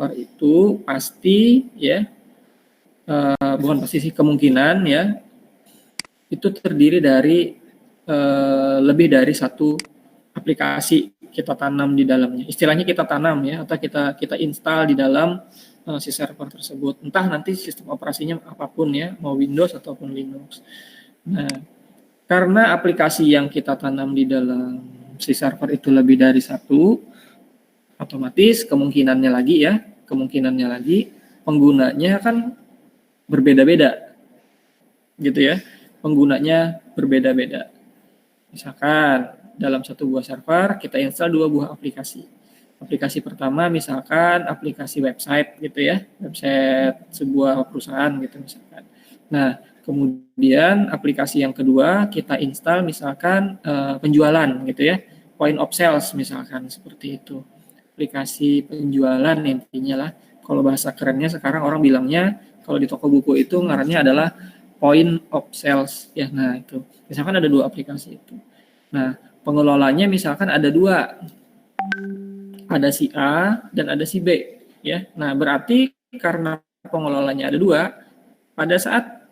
server itu pasti ya, bukan pasti sih, kemungkinan ya, itu terdiri dari lebih dari satu aplikasi kita tanam di dalamnya. Istilahnya kita tanam ya, atau kita install di dalam si server tersebut. Entah nanti sistem operasinya apapun ya, mau Windows ataupun Linux. Nah, karena aplikasi yang kita tanam di dalam si server itu lebih dari satu, otomatis kemungkinannya lagi penggunanya kan berbeda-beda, gitu ya. Penggunanya berbeda-beda. Misalkan dalam satu buah server kita install 2 buah aplikasi. Aplikasi pertama misalkan aplikasi website gitu ya, website sebuah perusahaan gitu misalkan. Nah, kemudian aplikasi yang kedua kita install misalkan penjualan gitu ya, point of sales misalkan, seperti itu. Aplikasi penjualan intinya lah. Kalau bahasa kerennya sekarang orang bilangnya, kalau di toko buku itu ngarannya adalah point of sales ya. Nah, itu misalkan ada 2 aplikasi itu. Nah, pengelolanya misalkan ada 2, ada si A dan ada si B ya. Nah, berarti karena pengelolanya ada 2, pada saat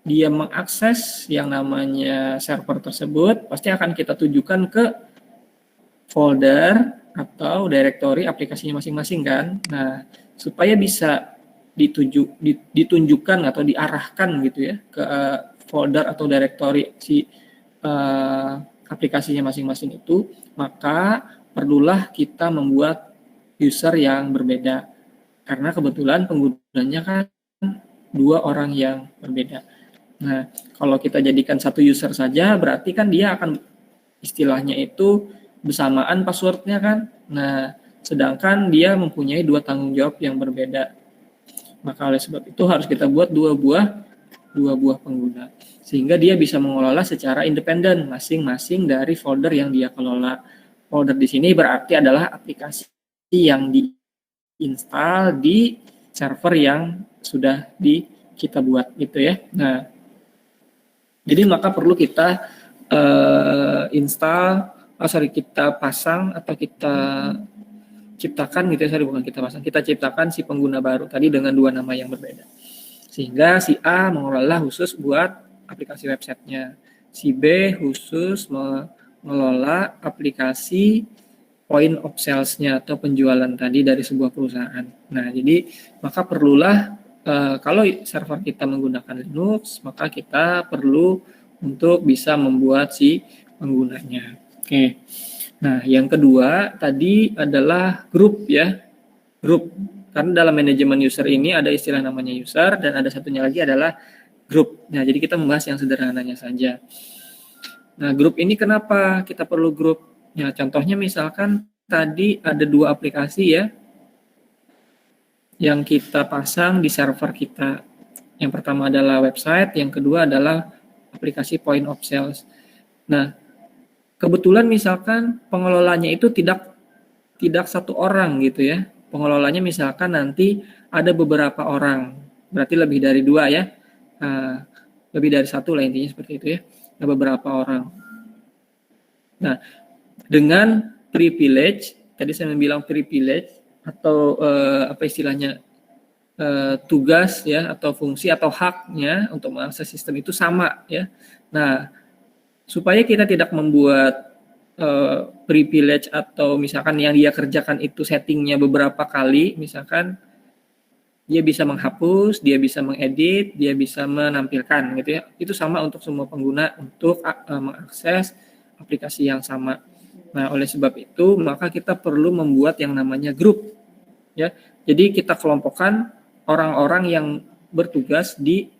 dia mengakses yang namanya server tersebut, pasti akan kita tujukan ke folder atau directory aplikasinya masing-masing kan. Nah, supaya bisa ditunjukkan atau diarahkan gitu ya ke folder atau directory si aplikasinya masing-masing itu, maka perlulah kita membuat user yang berbeda. Karena kebetulan penggunanya kan 2 orang yang berbeda. Nah, kalau kita jadikan satu user saja, berarti kan dia akan istilahnya itu bersamaan passwordnya kan. Nah, sedangkan dia mempunyai 2 tanggung jawab yang berbeda. Maka oleh sebab itu harus kita buat 2 buah pengguna. Sehingga dia bisa mengelola secara independen masing-masing dari folder yang dia kelola. Folder di sini berarti adalah aplikasi yang diinstal di server yang sudah kita buat gitu ya. Nah, jadi maka perlu kita kita pasang atau kita ciptakan gitu ya, kita ciptakan si pengguna baru tadi dengan 2 nama yang berbeda. Sehingga si A mengelola khusus buat aplikasi websitenya, si B khusus mengelola aplikasi point of sales-nya atau penjualan tadi dari sebuah perusahaan. Nah, jadi maka perlulah kalau server kita menggunakan Linux, maka kita perlu untuk bisa membuat si penggunanya. Oke. Nah, yang kedua tadi adalah grup ya. Grup. Karena dalam manajemen user ini ada istilah namanya user dan ada satunya lagi adalah grup. Nah, jadi kita membahas yang sederhananya saja. Nah, grup ini kenapa kita perlu grup? Ya, contohnya misalkan tadi ada 2 aplikasi ya yang kita pasang di server kita. Yang pertama adalah website, yang kedua adalah aplikasi point of sales. Nah, kebetulan misalkan pengelolanya itu tidak satu orang gitu ya. Pengelolanya misalkan nanti ada beberapa orang, berarti lebih dari 2 ya. Lebih dari 1 lah intinya seperti itu ya. Ada beberapa orang. Nah, dengan privilege, tadi saya bilang privilege atau apa istilahnya, tugas ya atau fungsi atau haknya untuk mengakses sistem itu sama ya. Nah, supaya kita tidak membuat privilege atau misalkan yang dia kerjakan itu settingnya beberapa kali, misalkan dia bisa menghapus, dia bisa mengedit, dia bisa menampilkan gitu ya. Itu sama untuk semua pengguna untuk mengakses aplikasi yang sama. Nah, oleh sebab itu maka kita perlu membuat yang namanya grup ya. Jadi kita kelompokkan orang-orang yang bertugas di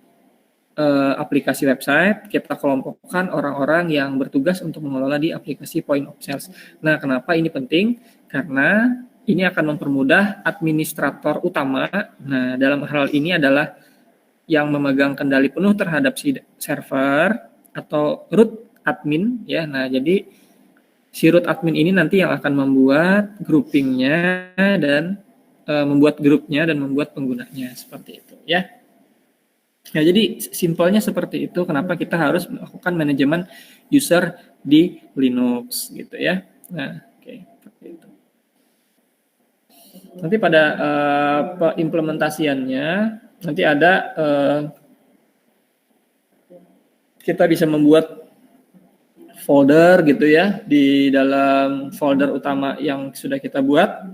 aplikasi website, kita kelompokkan orang-orang yang bertugas untuk mengelola di aplikasi point of sales. Nah, kenapa ini penting? Karena ini akan mempermudah administrator utama. Nah, dalam hal ini adalah yang memegang kendali penuh terhadap si server atau root admin ya. Nah, jadi si root admin ini nanti yang akan membuat groupingnya dan membuat grupnya dan membuat penggunanya seperti itu ya. Ya, jadi simpelnya seperti itu kenapa kita harus melakukan manajemen user di Linux gitu ya. Nah, oke, seperti itu. Nanti pada implementasiannya nanti ada kita bisa membuat folder gitu ya di dalam folder utama yang sudah kita buat,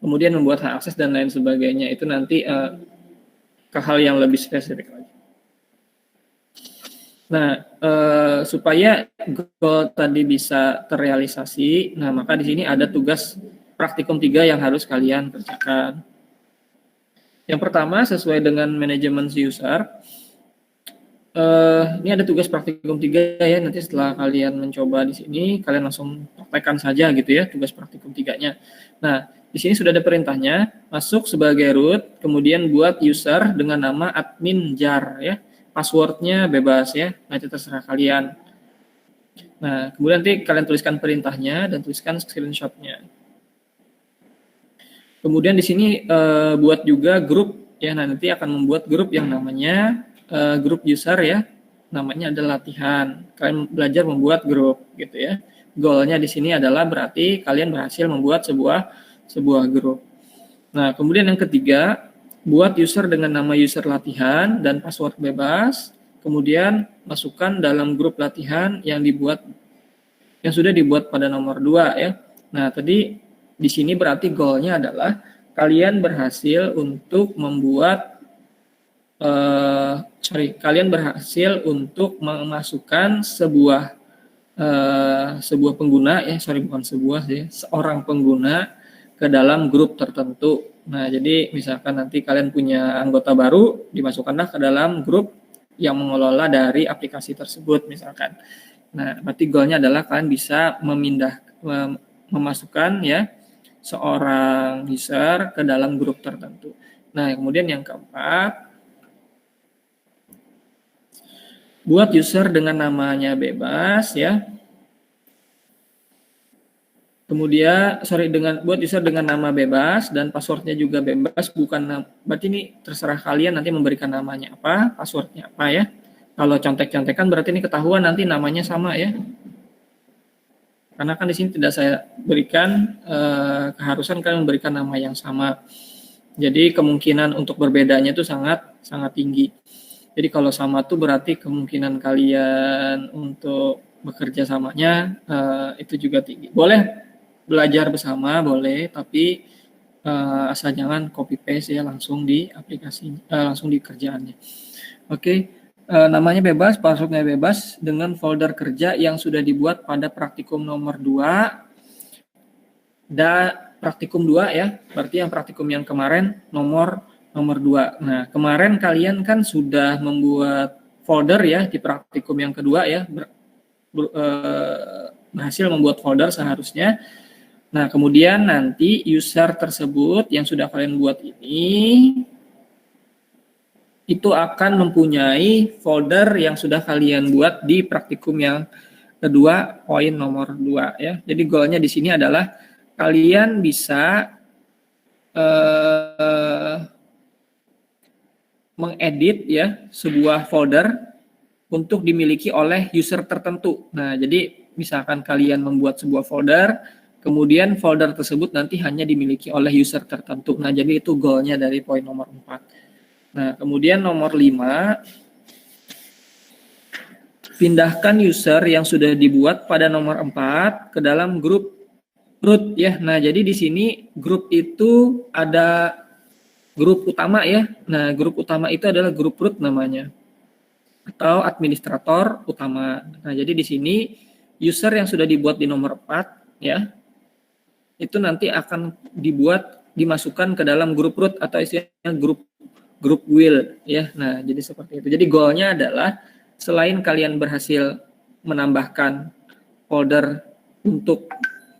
kemudian membuat hak akses dan lain sebagainya. Itu nanti ke hal yang lebih spesifik lagi. Nah, supaya goal tadi bisa terrealisasi, nah maka di sini ada tugas praktikum 3 yang harus kalian kerjakan. Yang pertama, sesuai dengan manajemen user, ini ada tugas praktikum 3 ya, nanti setelah kalian mencoba di sini, kalian langsung praktekkan saja gitu ya, tugas praktikum 3-nya. Nah, di sini sudah ada perintahnya, masuk sebagai root, kemudian buat user dengan nama admin jar ya, passwordnya bebas ya, nah itu terserah kalian. Nah, kemudian nanti kalian tuliskan perintahnya dan tuliskan screenshotnya. Kemudian di sini buat juga grup ya, nah nanti akan membuat grup yang namanya grup user ya, namanya adalah latihan. Kalian belajar membuat grup gitu ya. Goalnya di sini adalah berarti kalian berhasil membuat sebuah grup. Nah, kemudian yang ketiga, buat user dengan nama user latihan dan password bebas. Kemudian masukkan dalam grup latihan yang sudah dibuat pada nomor 2 ya. Nah, tadi di sini berarti goalnya adalah kalian berhasil untuk membuat kalian berhasil untuk memasukkan sebuah pengguna ya, seorang pengguna ke dalam grup tertentu. Nah, jadi misalkan nanti kalian punya anggota baru, dimasukkanlah ke dalam grup yang mengelola dari aplikasi tersebut misalkan. Nah, berarti goalnya adalah kalian bisa memasukkan ya seorang user ke dalam grup tertentu. Nah, kemudian yang keempat, buat user dengan namanya bebas ya. Kemudian buat user dengan nama bebas dan passwordnya juga bebas, berarti ini terserah kalian nanti memberikan namanya apa, passwordnya apa ya. Kalau contek-contekan berarti ini ketahuan nanti namanya sama ya. Karena kan di sini tidak saya berikan keharusan kalian memberikan nama yang sama. Jadi kemungkinan untuk berbedanya itu sangat tinggi. Jadi kalau sama tuh berarti kemungkinan kalian untuk bekerja samanya itu juga tinggi. Boleh belajar bersama, boleh, tapi asal jangan copy paste ya langsung di aplikasi, langsung di kerjaannya. Oke, namanya bebas, passwordnya bebas dengan folder kerja yang sudah dibuat pada praktikum nomor 2 dan praktikum 2 ya, berarti yang praktikum yang kemarin nomor 2. Nah, kemarin kalian kan sudah membuat folder ya di praktikum yang kedua ya, berhasil membuat folder seharusnya. Nah, kemudian nanti user tersebut yang sudah kalian buat ini itu akan mempunyai folder yang sudah kalian buat di praktikum yang kedua, poin nomor 2 ya. Jadi goalnya di sini adalah kalian bisa mengedit ya sebuah folder untuk dimiliki oleh user tertentu. Nah, jadi misalkan kalian membuat sebuah folder, kemudian folder tersebut nanti hanya dimiliki oleh user tertentu. Nah, jadi itu goalnya dari poin nomor 4. Nah, kemudian nomor 5, pindahkan user yang sudah dibuat pada nomor 4 ke dalam grup root ya. Nah, jadi di sini grup itu ada grup utama ya. Nah, grup utama itu adalah grup root namanya, atau administrator utama. Nah, jadi di sini user yang sudah dibuat di nomor 4 ya, itu nanti akan dimasukkan ke dalam grup root atau istilahnya grup wheel ya. Nah, jadi seperti itu. Jadi goalnya adalah selain kalian berhasil menambahkan folder untuk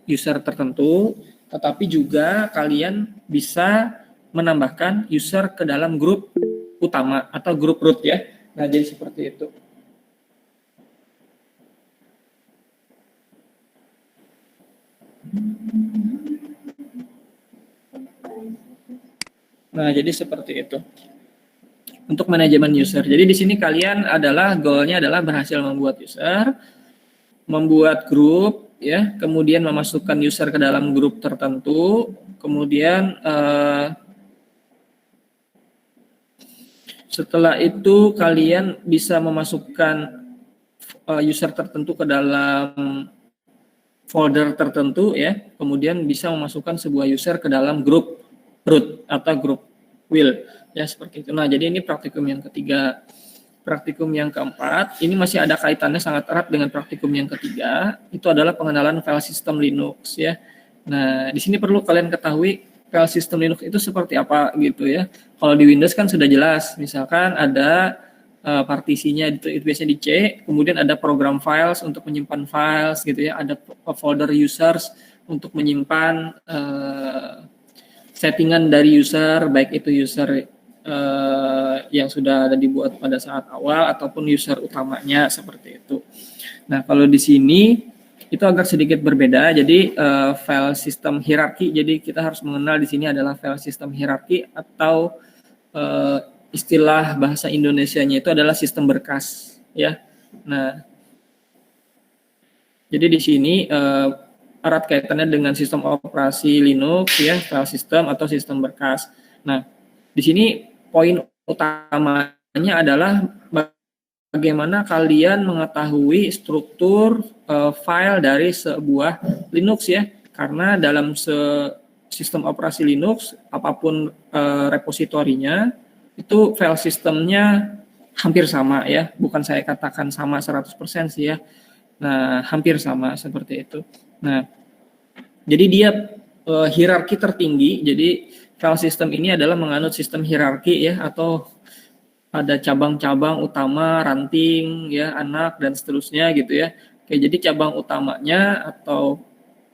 user tertentu, tetapi juga kalian bisa menambahkan user ke dalam grup utama atau grup root ya. Nah, jadi seperti itu. Nah, jadi seperti itu. Untuk manajemen user. Jadi di sini kalian goalnya adalah berhasil membuat user, membuat grup ya, kemudian memasukkan user ke dalam grup tertentu, kemudian setelah itu kalian bisa memasukkan user tertentu ke dalam folder tertentu ya, kemudian bisa memasukkan sebuah user ke dalam grup root atau grup wheel ya, seperti itu. Nah, jadi ini praktikum yang ketiga. Praktikum yang keempat, ini masih ada kaitannya sangat erat dengan praktikum yang ketiga, itu adalah pengenalan file system Linux ya. Nah, di sini perlu kalian ketahui file system Linux itu seperti apa gitu ya. Kalau di Windows kan sudah jelas, misalkan ada partisinya itu biasanya di C, kemudian ada program files untuk menyimpan files gitu ya, ada folder users untuk menyimpan settingan dari user, baik itu user yang sudah ada dibuat pada saat awal ataupun user utamanya seperti itu. Nah, kalau di sini itu agak sedikit berbeda. Jadi file system hierarki. Jadi kita harus mengenal di sini adalah file system hierarki atau istilah bahasa Indonesianya itu adalah sistem berkas ya. Nah, jadi di sini erat kaitannya dengan sistem operasi Linux ya, file system atau sistem berkas. Nah, di sini poin utamanya adalah bagaimana kalian mengetahui struktur file dari sebuah Linux ya. Karena dalam sistem operasi Linux, apapun repositorinya, itu file sistemnya hampir sama ya. Bukan saya katakan sama 100% sih ya. Nah, hampir sama seperti itu. Nah, jadi dia hierarki tertinggi. Jadi file system ini adalah menganut sistem hierarki ya, atau ada cabang-cabang utama, ranting ya, anak dan seterusnya gitu ya. Oke, jadi cabang utamanya atau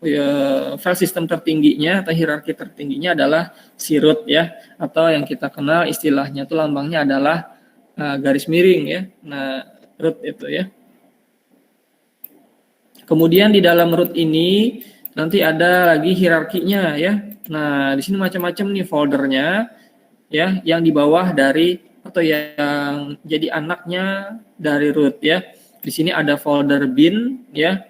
file system tertingginya atau hierarki tertingginya adalah si root ya, atau yang kita kenal istilahnya itu lambangnya adalah garis miring ya. Nah, root itu ya. Kemudian di dalam root ini nanti ada lagi hierarkinya ya. Nah, di sini macam-macam nih foldernya ya, yang di bawah dari atau yang jadi anaknya dari root ya. Di sini ada folder bin ya.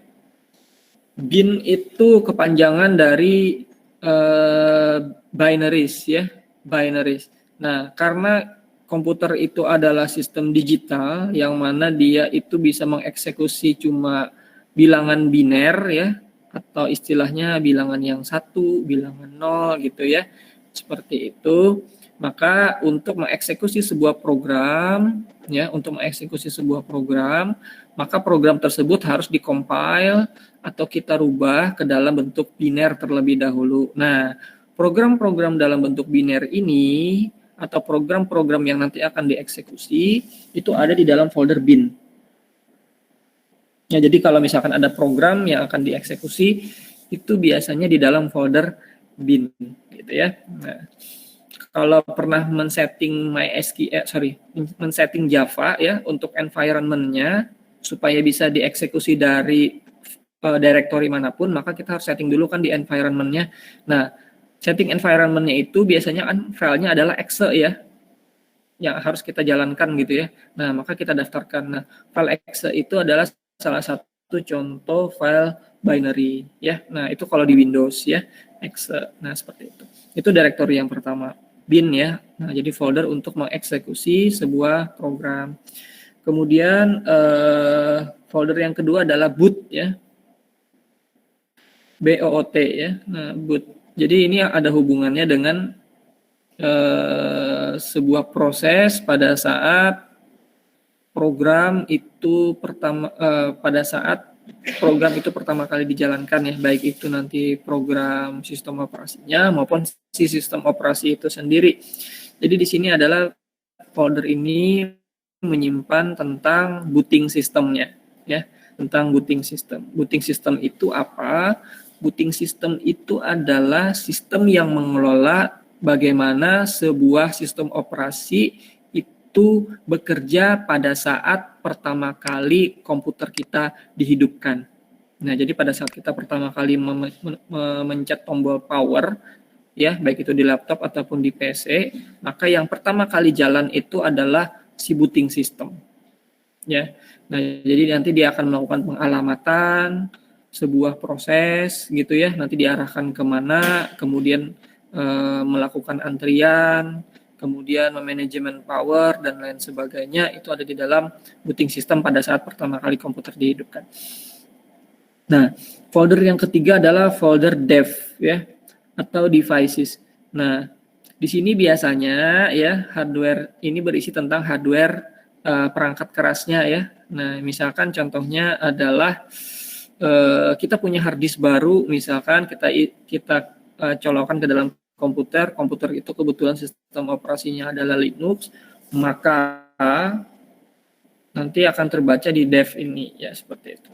Bin itu kepanjangan dari binaries ya, binaries. Nah, karena komputer itu adalah sistem digital yang mana dia itu bisa mengeksekusi cuma bilangan biner ya, atau istilahnya bilangan yang 1, bilangan 0 gitu ya. Seperti itu. Maka untuk mengeksekusi sebuah program ya, maka program tersebut harus dikompil atau kita rubah ke dalam bentuk biner terlebih dahulu. Nah, program-program dalam bentuk biner ini atau program-program yang nanti akan dieksekusi itu ada di dalam folder bin. Ya, jadi kalau misalkan ada program yang akan dieksekusi itu biasanya di dalam folder bin gitu ya. Nah, kalau pernah men-setting men-setting Java ya untuk environment-nya supaya bisa dieksekusi dari directory manapun, maka kita harus setting dulu kan di environment-nya. Nah, setting environment-nya itu biasanya kan filenya adalah exe ya, yang harus kita jalankan gitu ya. Nah, maka kita daftarkan. Nah, file exe itu adalah salah satu contoh file binary ya. Nah, itu kalau di Windows ya, exe. Nah, seperti itu. Itu directory yang pertama, bin ya. Nah, jadi folder untuk mengeksekusi sebuah program. Kemudian folder yang kedua adalah boot ya. BOOT ya. Nah, boot. Jadi ini ada hubungannya dengan sebuah proses pada saat program itu pertama kali dijalankan ya, baik itu nanti program sistem operasinya maupun si sistem operasi itu sendiri. Jadi di sini adalah folder ini menyimpan tentang booting sistemnya ya, tentang booting system. Booting system itu apa? Booting system itu adalah sistem yang mengelola bagaimana sebuah sistem operasi itu bekerja pada saat pertama kali komputer kita dihidupkan. Nah, jadi pada saat kita pertama kali memencet tombol power, ya, baik itu di laptop ataupun di PC, maka yang pertama kali jalan itu adalah si booting system. Ya. Nah, jadi nanti dia akan melakukan pengalamatan sebuah proses gitu ya, nanti diarahkan kemana, kemudian melakukan antrian, kemudian memanajemen power dan lain sebagainya, itu ada di dalam booting system pada saat pertama kali komputer dihidupkan. Nah, folder yang ketiga adalah folder dev ya atau devices. Nah, di sini biasanya ya hardware ini berisi tentang hardware perangkat kerasnya ya. Nah, misalkan contohnya adalah kita punya hard disk baru, misalkan kita colokkan ke dalam komputer itu kebetulan sistem operasinya adalah Linux, maka nanti akan terbaca di dev ini ya seperti itu.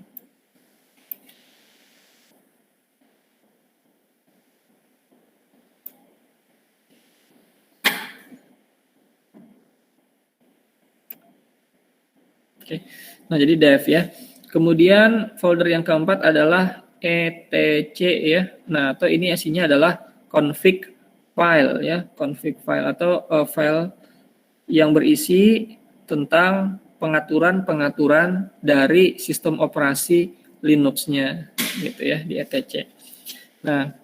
Oke. Nah, jadi dev ya. Kemudian folder yang keempat adalah etc ya. Nah, atau ini isinya adalah config file ya, config file atau file yang berisi tentang pengaturan-pengaturan dari sistem operasi Linux-nya gitu ya di etc. Nah,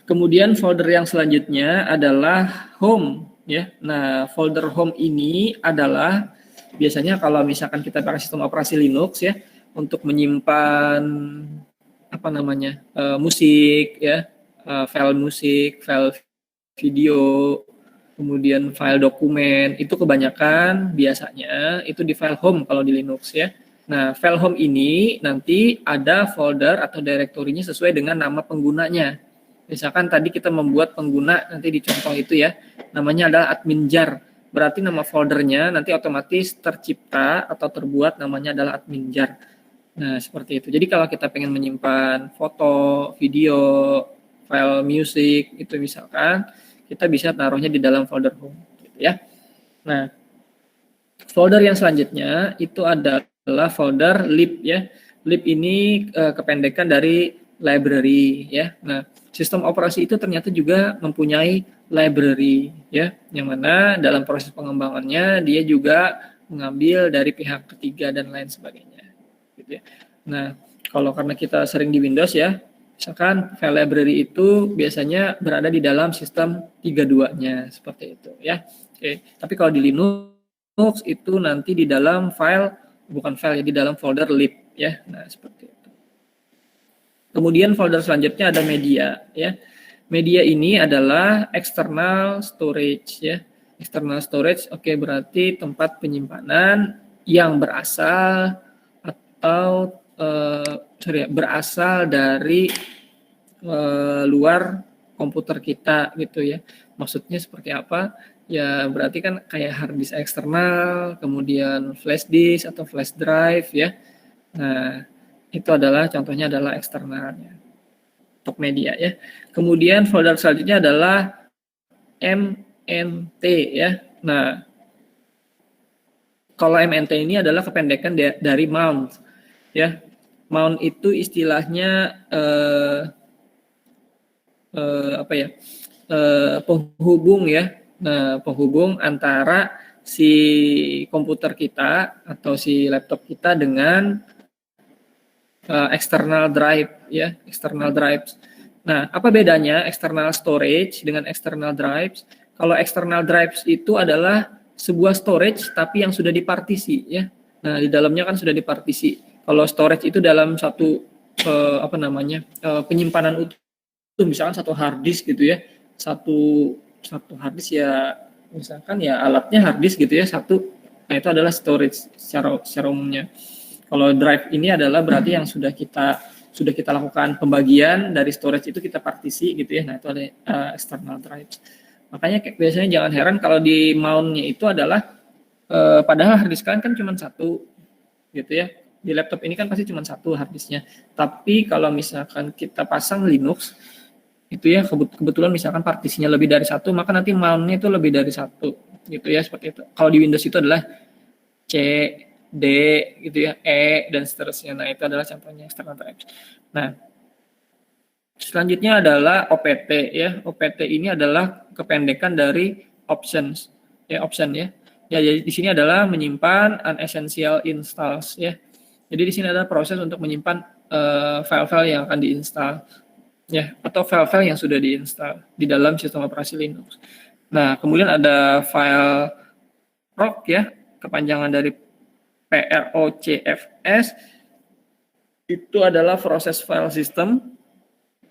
kemudian folder yang selanjutnya adalah home ya. Nah, folder home ini adalah biasanya kalau misalkan kita pakai sistem operasi Linux ya untuk menyimpan apa namanya musik ya, file musik, file video, kemudian file dokumen, itu kebanyakan biasanya itu di file home kalau di Linux ya. Nah, file home ini nanti ada folder atau direktorinya sesuai dengan nama penggunanya. Misalkan tadi kita membuat pengguna, nanti di contoh itu ya, namanya adalah admin jar. Berarti nama foldernya nanti otomatis tercipta atau terbuat namanya adalah admin jar. Nah, seperti itu. Jadi kalau kita pengen menyimpan foto, video, file music, itu misalkan, kita bisa taruhnya di dalam folder home. Gitu ya. Nah, folder yang selanjutnya itu adalah folder lib ya. Lib ini kependekan dari library ya. Nah, sistem operasi itu ternyata juga mempunyai library ya, yang mana dalam proses pengembangannya dia juga mengambil dari pihak ketiga dan lain sebagainya gitu ya. Nah, kalau karena kita sering di Windows ya, misalkan file library itu biasanya berada di dalam sistem 32-nya seperti itu ya. Oke, tapi kalau di Linux itu nanti di dalam file, bukan file ya, di dalam folder lib ya. Nah, seperti itu. Kemudian folder selanjutnya ada media ya. Media ini adalah external storage ya. External storage oke, berarti tempat penyimpanan yang berasal atau berasal dari luar komputer kita gitu ya. Maksudnya seperti apa? Ya berarti kan kayak hard disk eksternal, kemudian flash disk atau flash drive ya. Nah, itu adalah contohnya adalah eksternalnya untuk media ya. Kemudian folder selanjutnya adalah MNT ya. Nah, kalau MNT ini adalah kependekan dari mount ya. Mount itu istilahnya apa ya? Penghubung ya. Nah, penghubung antara si komputer kita atau si laptop kita dengan external drive ya, external drives. Nah, apa bedanya external storage dengan external drives? Kalau external drives itu adalah sebuah storage tapi yang sudah dipartisi ya. Nah, di dalamnya kan sudah dipartisi. Kalau storage itu dalam satu apa namanya? Penyimpanan utuh, misalkan satu hard disk gitu ya. Satu hard disk ya, misalkan ya alatnya hard disk gitu ya, satu. Nah, itu adalah storage secara umumnya. Kalau drive ini adalah berarti yang sudah kita lakukan pembagian dari storage itu kita partisi gitu ya. Nah, itu ada external drive. Makanya biasanya jangan heran kalau di mount-nya itu adalah padahal hard disk kan cuma satu gitu ya. Di laptop ini kan pasti cuma satu hard disknya. Tapi kalau misalkan kita pasang Linux itu ya kebetulan misalkan partisinya lebih dari satu, maka nanti mount-nya itu lebih dari satu gitu ya, seperti itu. Kalau di Windows itu adalah C, D gitu ya, E dan seterusnya. Nah, itu adalah contohnya external drive. Nah, selanjutnya adalah OPT ya. OPT ini adalah kependekan dari options ya, option ya. Ya, jadi di sini adalah menyimpan unessential installs ya. Jadi di sini adalah proses untuk menyimpan file-file yang akan diinstal. ya, atau file-file yang sudah diinstal di dalam sistem operasi Linux. Nah, kemudian ada file proc ya, kepanjangan dari PROCFS, itu adalah proses file system.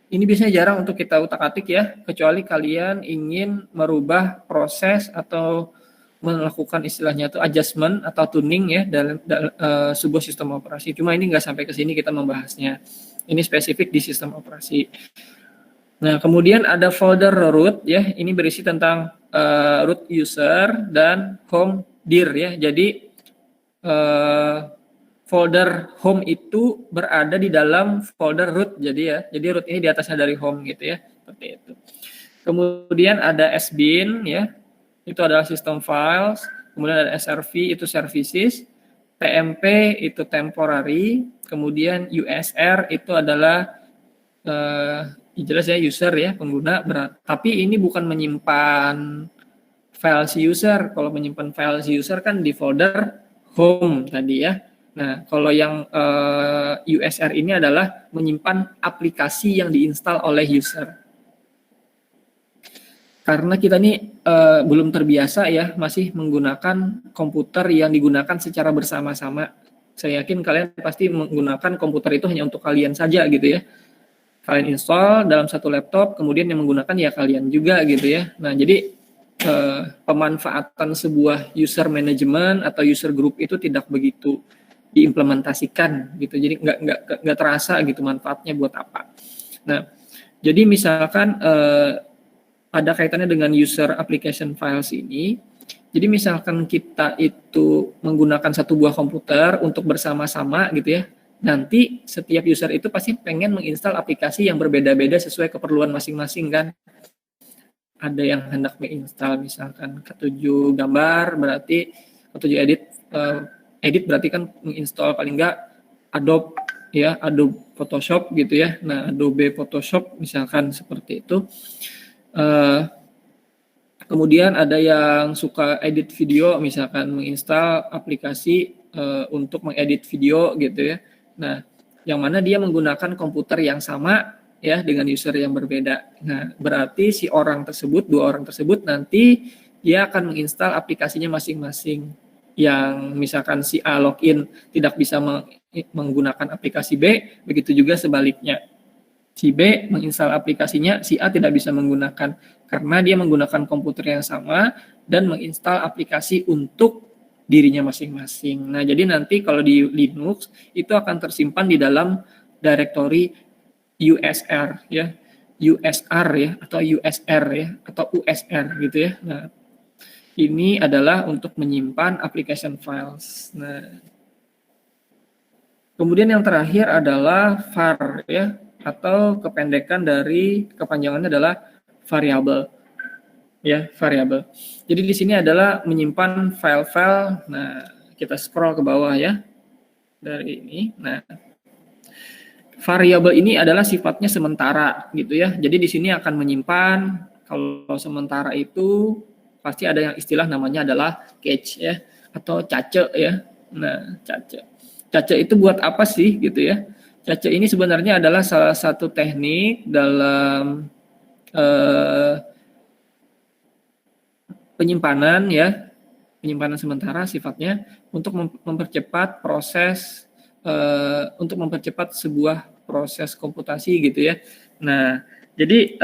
Ini biasanya jarang untuk kita utak-atik ya, kecuali kalian ingin merubah proses atau melakukan istilahnya itu adjustment atau tuning ya dalam sebuah sistem operasi. Cuma ini nggak sampai ke sini kita membahasnya. Ini spesifik di sistem operasi. Nah, kemudian ada folder root ya. Ini berisi tentang root user dan home dir ya. Jadi folder home itu berada di dalam folder root jadi ya. Jadi root ini di atasnya dari home gitu ya. Seperti itu. Kemudian ada sbin ya. Itu adalah system files, kemudian ada SRV itu services, TMP itu temporary, kemudian USR itu adalah jelas ya user ya pengguna, tapi ini bukan menyimpan file si user. Kalau menyimpan file si user kan di folder home tadi ya. Nah, kalau yang USR ini adalah menyimpan aplikasi yang diinstal oleh user. Karena kita ini belum terbiasa ya, masih menggunakan komputer yang digunakan secara bersama-sama. Saya yakin kalian pasti menggunakan komputer itu hanya untuk kalian saja gitu ya. Kalian install dalam satu laptop, kemudian yang menggunakan ya kalian juga gitu ya. Nah, jadi pemanfaatan sebuah user management atau user group itu tidak begitu diimplementasikan gitu. Jadi nggak terasa gitu manfaatnya buat apa. Nah, jadi misalkan ada kaitannya dengan user application files ini. Jadi misalkan kita itu menggunakan satu buah komputer untuk bersama-sama gitu ya. Nanti setiap user itu pasti pengen menginstal aplikasi yang berbeda-beda sesuai keperluan masing-masing kan. Ada yang hendak menginstal misalkan ketujuh gambar, berarti ketujuh edit berarti kan menginstal paling enggak Adobe ya, Adobe Photoshop gitu ya. Nah, Adobe Photoshop misalkan seperti itu. Kemudian ada yang suka edit video, misalkan menginstal aplikasi untuk mengedit video gitu ya. Nah, yang mana dia menggunakan komputer yang sama ya dengan user yang berbeda. Nah, berarti si orang tersebut, dua orang tersebut nanti dia akan menginstal aplikasinya masing-masing. Yang misalkan si A login tidak bisa menggunakan aplikasi B, begitu juga sebaliknya. Si B menginstal aplikasinya, si A tidak bisa menggunakan karena dia menggunakan komputer yang sama dan menginstal aplikasi untuk dirinya masing-masing. Nah, jadi nanti kalau di Linux itu akan tersimpan di dalam directory USR ya, USR ya atau USR ya atau USR gitu ya. Nah, ini adalah untuk menyimpan application files. Nah, kemudian yang terakhir adalah var ya, atau kependekan dari kepanjangannya adalah variabel ya, variabel. Jadi di sini adalah menyimpan file-file. Nah, kita scroll ke bawah ya dari ini. Nah, variabel ini adalah sifatnya sementara gitu ya. Jadi di sini akan menyimpan, kalau sementara itu pasti ada yang istilah namanya adalah cache ya atau cache ya. Nah, cache itu buat apa sih gitu ya? Cache ini sebenarnya adalah salah satu teknik dalam penyimpanan ya, penyimpanan sementara sifatnya untuk mempercepat proses untuk mempercepat sebuah proses komputasi gitu ya. Nah, jadi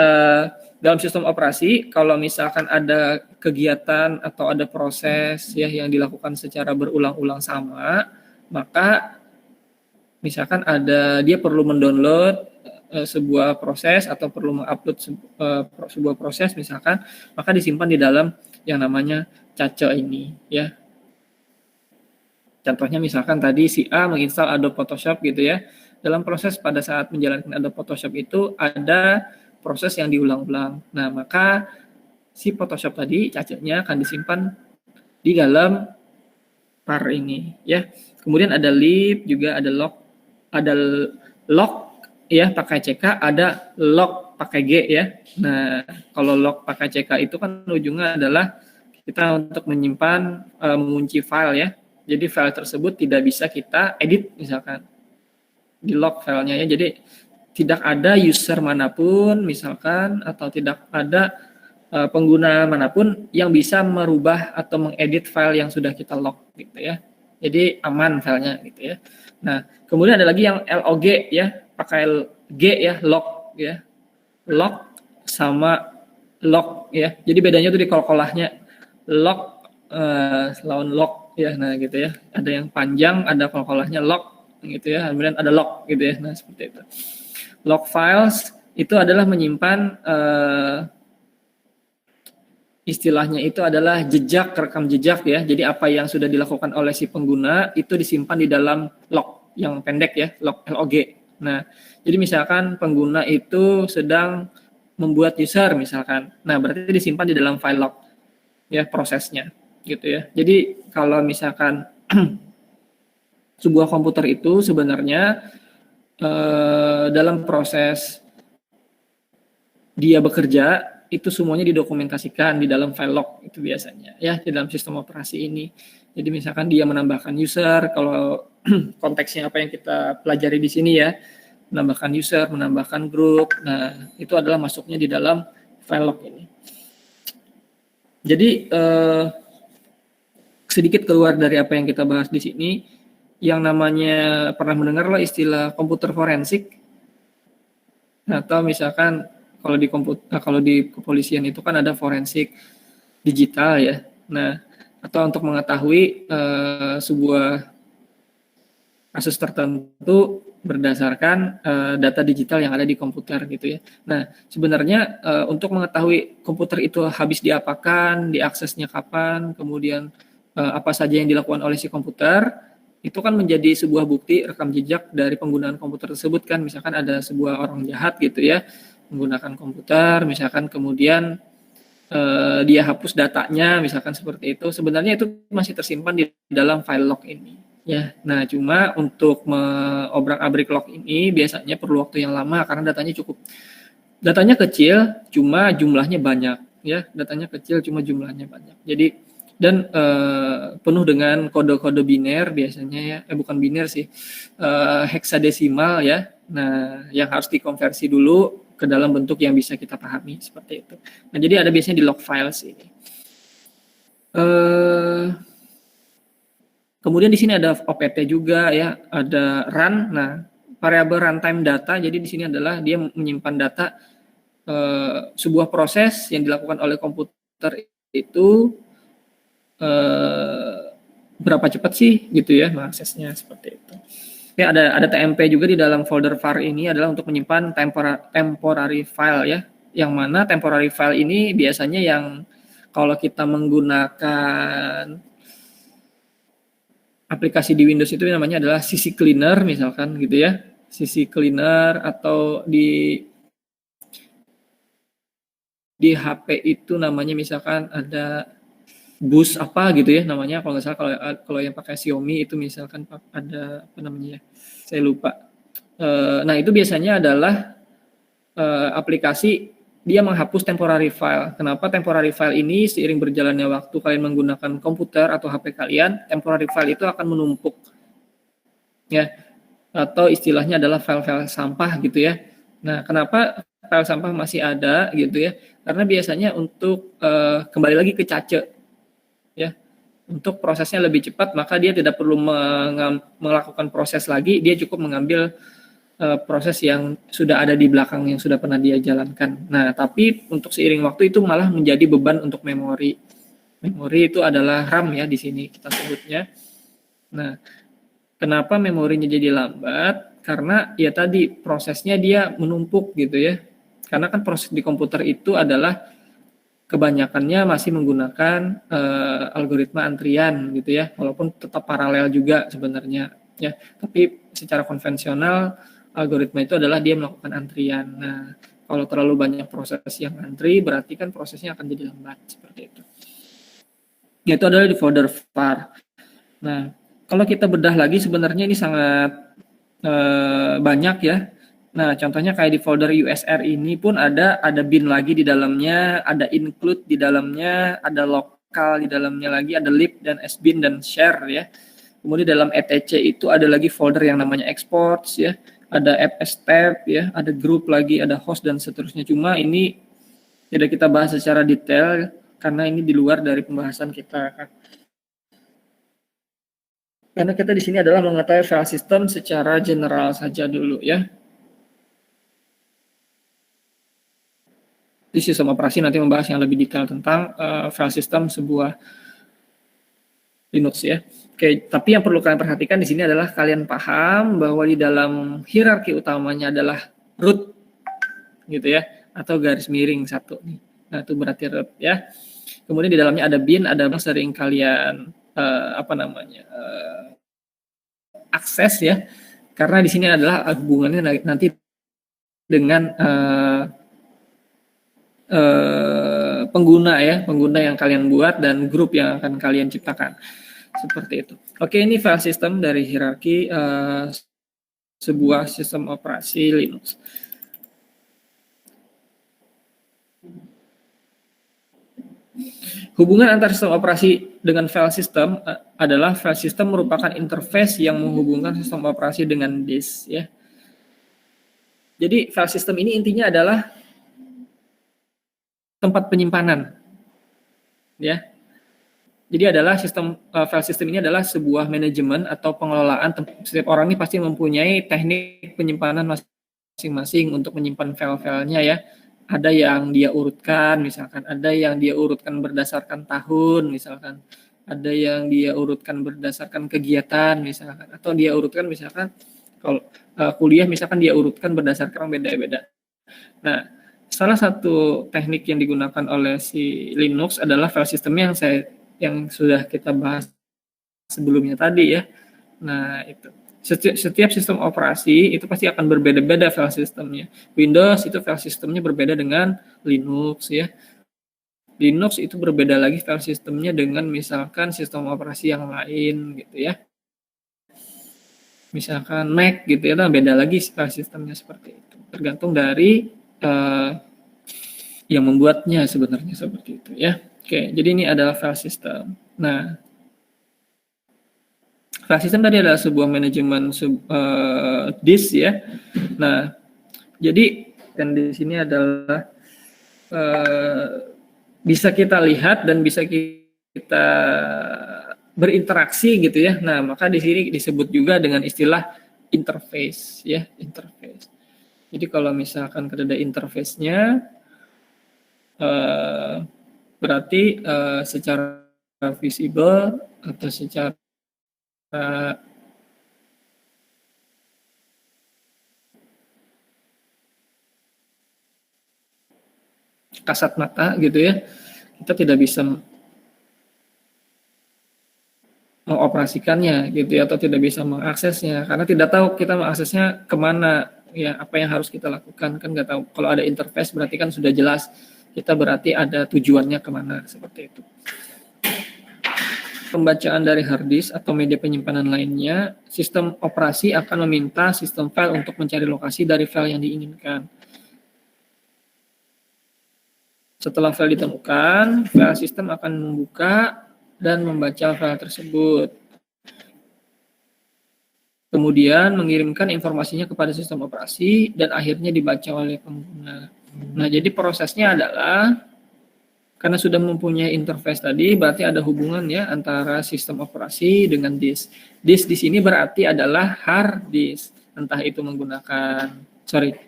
dalam sistem operasi kalau misalkan ada kegiatan atau ada proses ya yang dilakukan secara berulang-ulang sama, maka misalkan dia perlu mendownload sebuah proses atau perlu mengupload sebuah proses misalkan, maka disimpan di dalam yang namanya cache ini ya. Contohnya misalkan tadi si A menginstal Adobe Photoshop gitu ya. Dalam proses pada saat menjalankan Adobe Photoshop itu ada proses yang diulang-ulang. Nah, maka si Photoshop tadi cacenya akan disimpan di dalam var ini ya. Kemudian ada lib, juga ada log ya pakai CK, ada log pakai G ya. Nah, kalau log pakai CK itu kan ujungnya adalah kita untuk menyimpan mengunci file ya. Jadi file tersebut tidak bisa kita edit misalkan di log filenya ya. Jadi tidak ada user manapun misalkan atau tidak ada pengguna manapun yang bisa merubah atau mengedit file yang sudah kita lock gitu ya. Jadi aman filenya gitu ya. Nah, kemudian ada lagi yang log ya, pakai G ya, log ya. Log sama log ya. Jadi bedanya tuh di kol-kolahnya. Log lawan log ya. Nah, gitu ya. Ada yang panjang, ada kol-kolahnya log gitu ya. Kemudian ada log gitu ya. Nah, seperti itu. Log files itu adalah menyimpan istilahnya itu adalah jejak, rekam jejak ya. Jadi apa yang sudah dilakukan oleh si pengguna itu disimpan di dalam log yang pendek ya, log. Nah, jadi misalkan pengguna itu sedang membuat user misalkan. Nah, berarti disimpan di dalam file log ya prosesnya gitu ya. Jadi kalau misalkan sebuah komputer itu sebenarnya dalam proses dia bekerja itu semuanya didokumentasikan di dalam file log itu biasanya ya di dalam sistem operasi ini. Jadi misalkan dia menambahkan user, kalau konteksnya apa yang kita pelajari di sini ya, menambahkan user, menambahkan grup, nah itu adalah masuknya di dalam file log ini. Jadi sedikit keluar dari apa yang kita bahas di sini, yang namanya pernah mendengar lah istilah komputer forensik, atau misalkan kalau di kepolisian itu kan ada forensik digital ya. Nah, atau untuk mengetahui sebuah kasus tertentu berdasarkan data digital yang ada di komputer gitu ya. Nah, sebenarnya untuk mengetahui komputer itu habis diapakan, diaksesnya kapan, kemudian apa saja yang dilakukan oleh si komputer, itu kan menjadi sebuah bukti rekam jejak dari penggunaan komputer tersebut kan. Misalkan ada sebuah orang jahat gitu ya, menggunakan komputer, misalkan kemudian dia hapus datanya, misalkan seperti itu. Sebenarnya itu masih tersimpan di dalam file log ini. Ya, nah cuma untuk mengobrak-abrik log ini biasanya perlu waktu yang lama karena datanya kecil, cuma jumlahnya banyak. Ya, datanya kecil, cuma jumlahnya banyak. Jadi dan penuh dengan kode-kode biner biasanya ya, bukan biner sih, heksadesimal ya. Nah, yang harus dikonversi dulu ke dalam bentuk yang bisa kita pahami seperti itu. Nah, jadi ada biasanya di log files ini. Kemudian di sini ada OPT juga ya, ada run. Nah, variabel runtime data. Jadi di sini adalah dia menyimpan data sebuah proses yang dilakukan oleh komputer itu berapa cepat sih gitu ya mengaksesnya seperti itu. Ya, ada TMP juga di dalam folder var ini adalah untuk menyimpan temporary file ya. Yang mana temporary file ini biasanya yang kalau kita menggunakan aplikasi di Windows itu namanya adalah CC Cleaner misalkan gitu ya. CC Cleaner atau di HP itu namanya misalkan ada bus apa gitu ya namanya, kalau nggak salah kalau yang pakai Xiaomi itu misalkan ada apa namanya ya, saya lupa. Nah itu biasanya adalah aplikasi dia menghapus temporary file. Kenapa temporary file ini seiring berjalannya waktu kalian menggunakan komputer atau HP kalian, temporary file itu akan menumpuk ya, atau istilahnya adalah file-file sampah gitu ya. Nah kenapa file sampah masih ada gitu ya, karena biasanya untuk kembali lagi ke cache ya, untuk prosesnya lebih cepat maka dia tidak perlu melakukan proses lagi, dia cukup mengambil proses yang sudah ada di belakang yang sudah pernah dia jalankan. Nah tapi untuk seiring waktu itu malah menjadi beban untuk memori itu adalah RAM ya di sini kita sebutnya. Nah kenapa memorinya jadi lambat, karena ya tadi prosesnya dia menumpuk gitu ya, karena kan proses di komputer itu adalah kebanyakannya masih menggunakan algoritma antrian gitu ya, walaupun tetap paralel juga sebenarnya ya, tapi secara konvensional algoritma itu adalah dia melakukan antrian. Nah, kalau terlalu banyak proses yang antri berarti kan prosesnya akan jadi lambat seperti itu. Itu adalah di folder var. Nah, kalau kita bedah lagi sebenarnya ini sangat banyak ya. Nah, contohnya kayak di folder USR ini pun ada bin lagi di dalamnya, ada include di dalamnya, ada lokal di dalamnya lagi, ada lib dan sbin dan share ya. Kemudian dalam etc itu ada lagi folder yang namanya exports ya, ada fs tab ya, ada group lagi, ada host dan seterusnya. Cuma ini tidak kita bahas secara detail karena ini di luar dari pembahasan kita kan. Karena kita di sini adalah mengetahui file system secara general saja dulu ya. Di sistem operasi nanti membahas yang lebih detail tentang file system sebuah Linux ya. Oke, tapi yang perlu kalian perhatikan di sini adalah kalian paham bahwa di dalam hierarki utamanya adalah root gitu ya, atau garis miring satu nih. Nah, itu berarti root ya. Kemudian di dalamnya ada bin, ada yang sering kalian akses ya. Karena di sini adalah hubungannya nanti dengan pengguna ya, pengguna yang kalian buat dan grup yang akan kalian ciptakan. Seperti itu. Oke, ini file system dari hierarki sebuah sistem operasi Linux. Hubungan antar sistem operasi dengan file system adalah file system merupakan interface yang menghubungkan sistem operasi dengan disk ya. Jadi file system ini intinya adalah tempat penyimpanan ya. Jadi adalah sistem file system ini adalah sebuah manajemen atau pengelolaan. Setiap orang ini pasti mempunyai teknik penyimpanan masing-masing untuk menyimpan file-filenya ya. Ada yang dia urutkan, misalkan ada yang dia urutkan berdasarkan tahun, misalkan ada yang dia urutkan berdasarkan kegiatan, misalkan atau dia urutkan misalkan kalau kuliah misalkan dia urutkan berdasarkan beda-beda. Nah, salah satu teknik yang digunakan oleh si Linux adalah file system yang sudah kita bahas sebelumnya tadi ya. Nah, itu. Setiap sistem operasi itu pasti akan berbeda-beda file systemnya. Windows itu file systemnya berbeda dengan Linux ya. Linux itu berbeda lagi file systemnya dengan misalkan sistem operasi yang lain gitu ya. Misalkan Mac gitu ya, beda lagi file systemnya seperti itu. Tergantung dari yang membuatnya sebenarnya seperti itu ya. Oke, jadi ini adalah file system. Nah, file system tadi adalah sebuah manajemen disk ya. Nah, jadi dan di sini adalah bisa kita lihat dan bisa kita berinteraksi gitu ya. Nah, maka di sini disebut juga dengan istilah interface ya, interface. Jadi kalau misalkan ada interface-nya berarti secara visible atau secara kasat mata gitu ya, kita tidak bisa mengoperasikannya gitu ya, atau tidak bisa mengaksesnya karena tidak tahu kita mengaksesnya kemana ya, apa yang harus kita lakukan kan nggak tahu. Kalau ada interface berarti kan sudah jelas kita berarti ada tujuannya kemana seperti itu. Pembacaan dari hard disk atau media penyimpanan lainnya, sistem operasi akan meminta sistem file untuk mencari lokasi dari file yang diinginkan. Setelah file ditemukan, file sistem akan membuka dan membaca file tersebut. Kemudian mengirimkan informasinya kepada sistem operasi dan akhirnya dibaca oleh pengguna. Nah, jadi prosesnya adalah karena sudah mempunyai interface tadi, berarti ada hubungan ya antara sistem operasi dengan disk. Disk di sini berarti adalah hard disk, entah itu menggunakan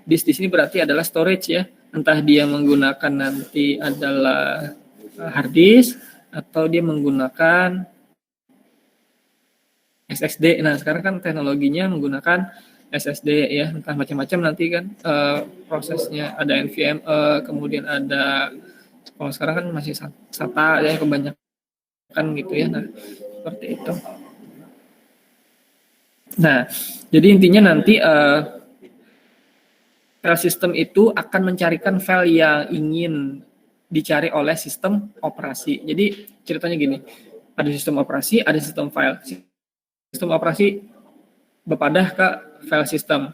disk di sini berarti adalah storage ya, entah dia menggunakan nanti adalah hard disk atau dia menggunakan SSD. Nah, sekarang kan teknologinya menggunakan SSD ya, entah macam-macam nanti kan prosesnya, ada NVMe, kemudian ada kalau sekarang kan masih SATA ya kebanyakan gitu ya. Nah, seperti itu. Nah, jadi intinya nanti file system itu akan mencarikan file yang ingin dicari oleh sistem operasi. Jadi ceritanya gini, ada sistem operasi, ada sistem file. Sistem operasi berpadah ke file system.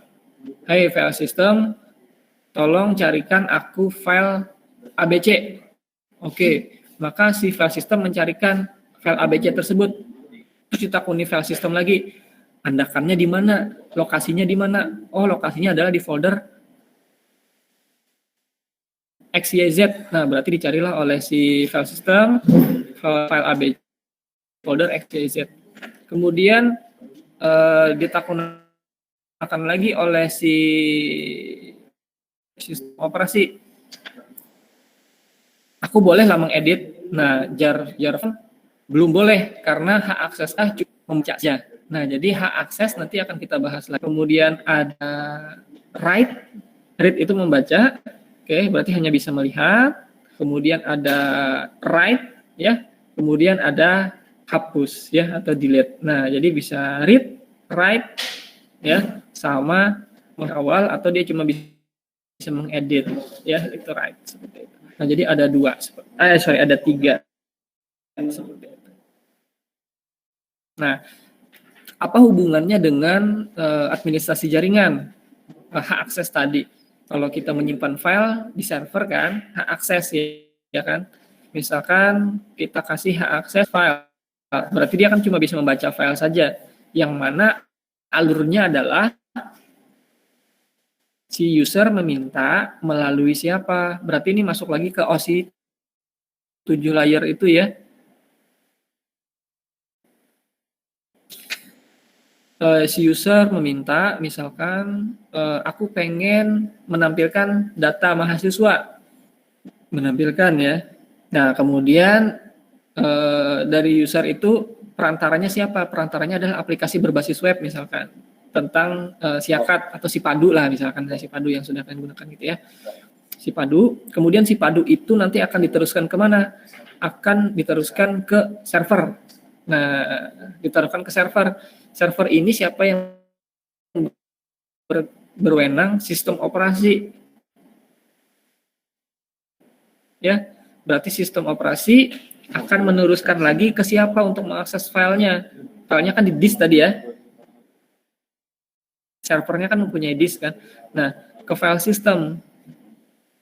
Hey file system, tolong carikan aku file ABC. Oke, maka si file system mencarikan file ABC tersebut. Terus ditakuni file system lagi. Andakannya di mana? Lokasinya di mana? Oh, lokasinya adalah di folder XYZ. Nah, berarti dicarilah oleh si file system file ABC folder XYZ. Kemudian ditakunakan lagi oleh si sistem operasi. Aku bolehlah mengedit. Nah, jar belum boleh karena hak akses cuma membaca saja. Nah, jadi hak akses nanti akan kita bahas lagi. Kemudian ada read itu membaca. Oke, berarti hanya bisa melihat. Kemudian ada write ya. Kemudian ada hapus ya atau delete. Nah, jadi bisa read, write ya, sama mengawal atau dia cuma bisa mengedit ya, itu write seperti itu. Nah, jadi ada ada 3 seperti itu. Nah, apa hubungannya dengan administrasi jaringan? Hak akses tadi. Kalau kita menyimpan file di server kan, hak akses ya kan. Misalkan kita kasih hak akses file, berarti dia kan cuma bisa membaca file saja. Yang mana alurnya adalah si user meminta melalui siapa. Berarti ini masuk lagi ke OSI 7 layer itu ya. Si user meminta, misalkan aku pengen menampilkan data mahasiswa, menampilkan ya. Nah, kemudian dari user itu perantaranya siapa? Perantaranya adalah aplikasi berbasis web misalkan, tentang Siakat atau Sipadu lah misalkan, Sipadu yang sudah kalian gunakan gitu ya. Sipadu, kemudian Sipadu itu nanti akan diteruskan kemana? Akan diteruskan ke server. Nah, diteruskan ke server. Server ini siapa yang berwenang? Sistem operasi. Ya, berarti sistem operasi akan meneruskan lagi ke siapa untuk mengakses filenya. Filenya kan di disk tadi ya. Servernya kan mempunyai disk kan. Nah, ke file system.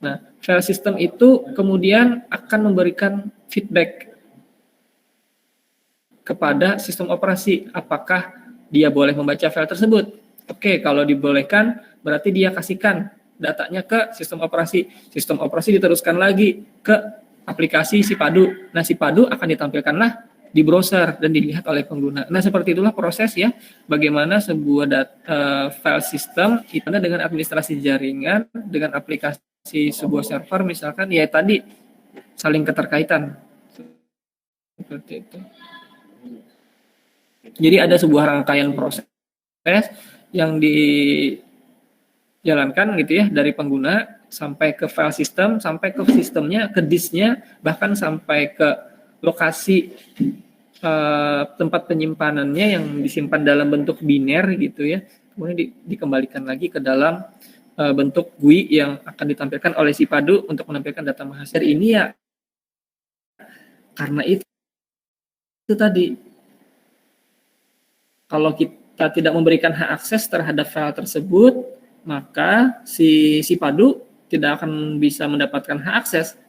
Nah, file system itu kemudian akan memberikan feedback kepada sistem operasi. Apakah dia boleh membaca file tersebut? Oke, kalau dibolehkan, berarti dia kasihkan datanya ke sistem operasi. Sistem operasi diteruskan lagi ke aplikasi Sipadu. Nah, Sipadu akan ditampilkanlah di browser dan dilihat oleh pengguna. Nah, seperti itulah proses ya, bagaimana sebuah file system itu dengan administrasi jaringan, dengan aplikasi sebuah server misalkan, ya tadi saling keterkaitan. Seperti itu. Jadi ada sebuah rangkaian proses yang dijalankan gitu ya, dari pengguna sampai ke file system, sampai ke sistemnya, ke disknya, bahkan sampai ke lokasi tempat penyimpanannya yang disimpan dalam bentuk biner gitu ya, kemudian dikembalikan lagi ke dalam bentuk GUI yang akan ditampilkan oleh Sipadu untuk menampilkan data mahasiswa ini ya. Karena itu tadi, kalau kita tidak memberikan hak akses terhadap file tersebut, maka si Sipadu tidak akan bisa mendapatkan hak akses,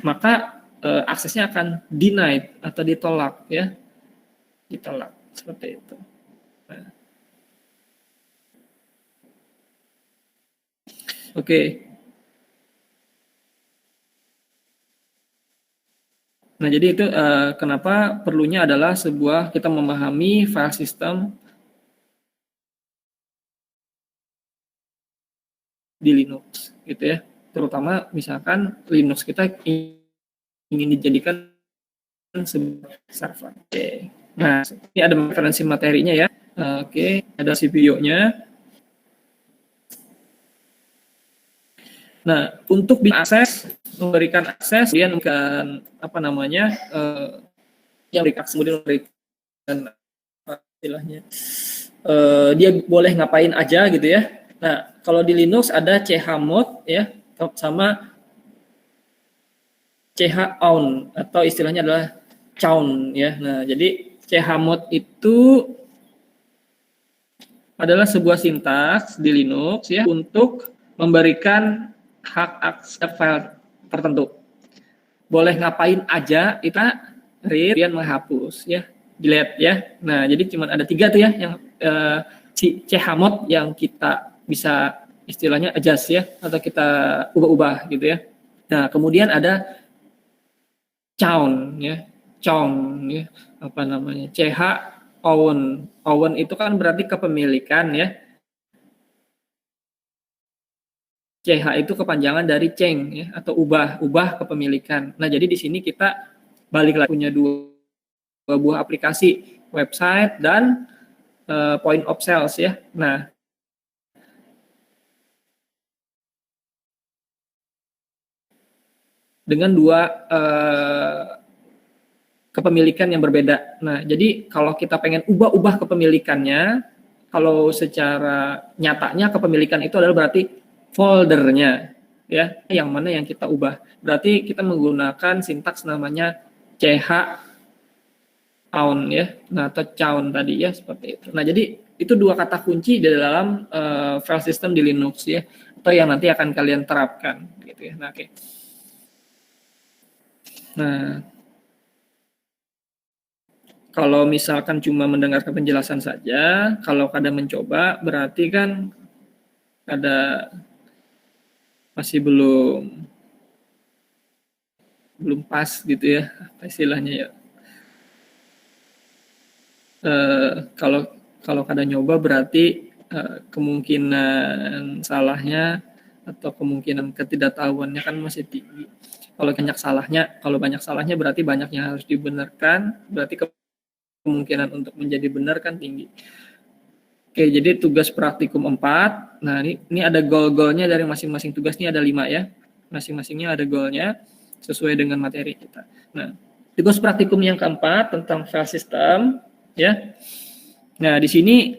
maka aksesnya akan denied atau ditolak ya, ditolak seperti itu. Nah. Oke. Nah, jadi itu kenapa perlunya adalah kita memahami file system di Linux gitu ya. Terutama misalkan Linux kita ingin dijadikan sebuah server. Oke. Nah, ini ada referensi materinya ya. Oke, ada si videonya. Nah, untuk memberikan akses, kemudian memberikan yang kemudian memberikan istilahnya, dia boleh ngapain aja gitu ya. Nah, kalau di Linux ada chmod ya, sama chown atau istilahnya adalah chown ya. Nah, jadi chmod itu adalah sebuah sintaks di Linux ya untuk memberikan hak akses file tertentu. Boleh ngapain aja, itu read, kemudian menghapus ya, delete ya. Nah, jadi cuma ada 3 tuh ya yang si chmod yang kita bisa istilahnya adjust ya, atau kita ubah-ubah gitu ya. Nah, kemudian ada chown ya, apa namanya, ch own itu kan berarti kepemilikan ya. CH itu kepanjangan dari change ya, atau ubah kepemilikan. Nah, jadi di sini kita balik lagi punya dua buah aplikasi, website dan point of sales ya. Nah, dengan dua kepemilikan yang berbeda. Nah, jadi kalau kita pengen ubah kepemilikannya, kalau secara nyatanya kepemilikan itu adalah berarti foldernya ya, yang mana yang kita ubah. Berarti kita menggunakan sintaks namanya ch own ya, nah atau chown tadi ya, seperti itu. Nah, jadi itu dua kata kunci di dalam file system di Linux ya, atau yang nanti akan kalian terapkan gitu ya. Nah, oke. Nah, kalau misalkan cuma mendengarkan penjelasan saja, kalau kadang mencoba berarti kan ada masih belum pas gitu ya, apa istilahnya ya. Kalau kadang nyoba berarti kemungkinan salahnya atau kemungkinan ketidaktahuannya kan masih tinggi. Kalau banyak salahnya berarti banyak yang harus dibenarkan, berarti kemungkinan untuk menjadi benar kan tinggi. Oke, jadi tugas praktikum 4. Nah, ini ada goal-goalnya dari masing-masing tugas, ini ada 5 ya. Masing-masingnya ada goalnya sesuai dengan materi kita. Nah, tugas praktikum yang keempat tentang file system ya. Nah, di sini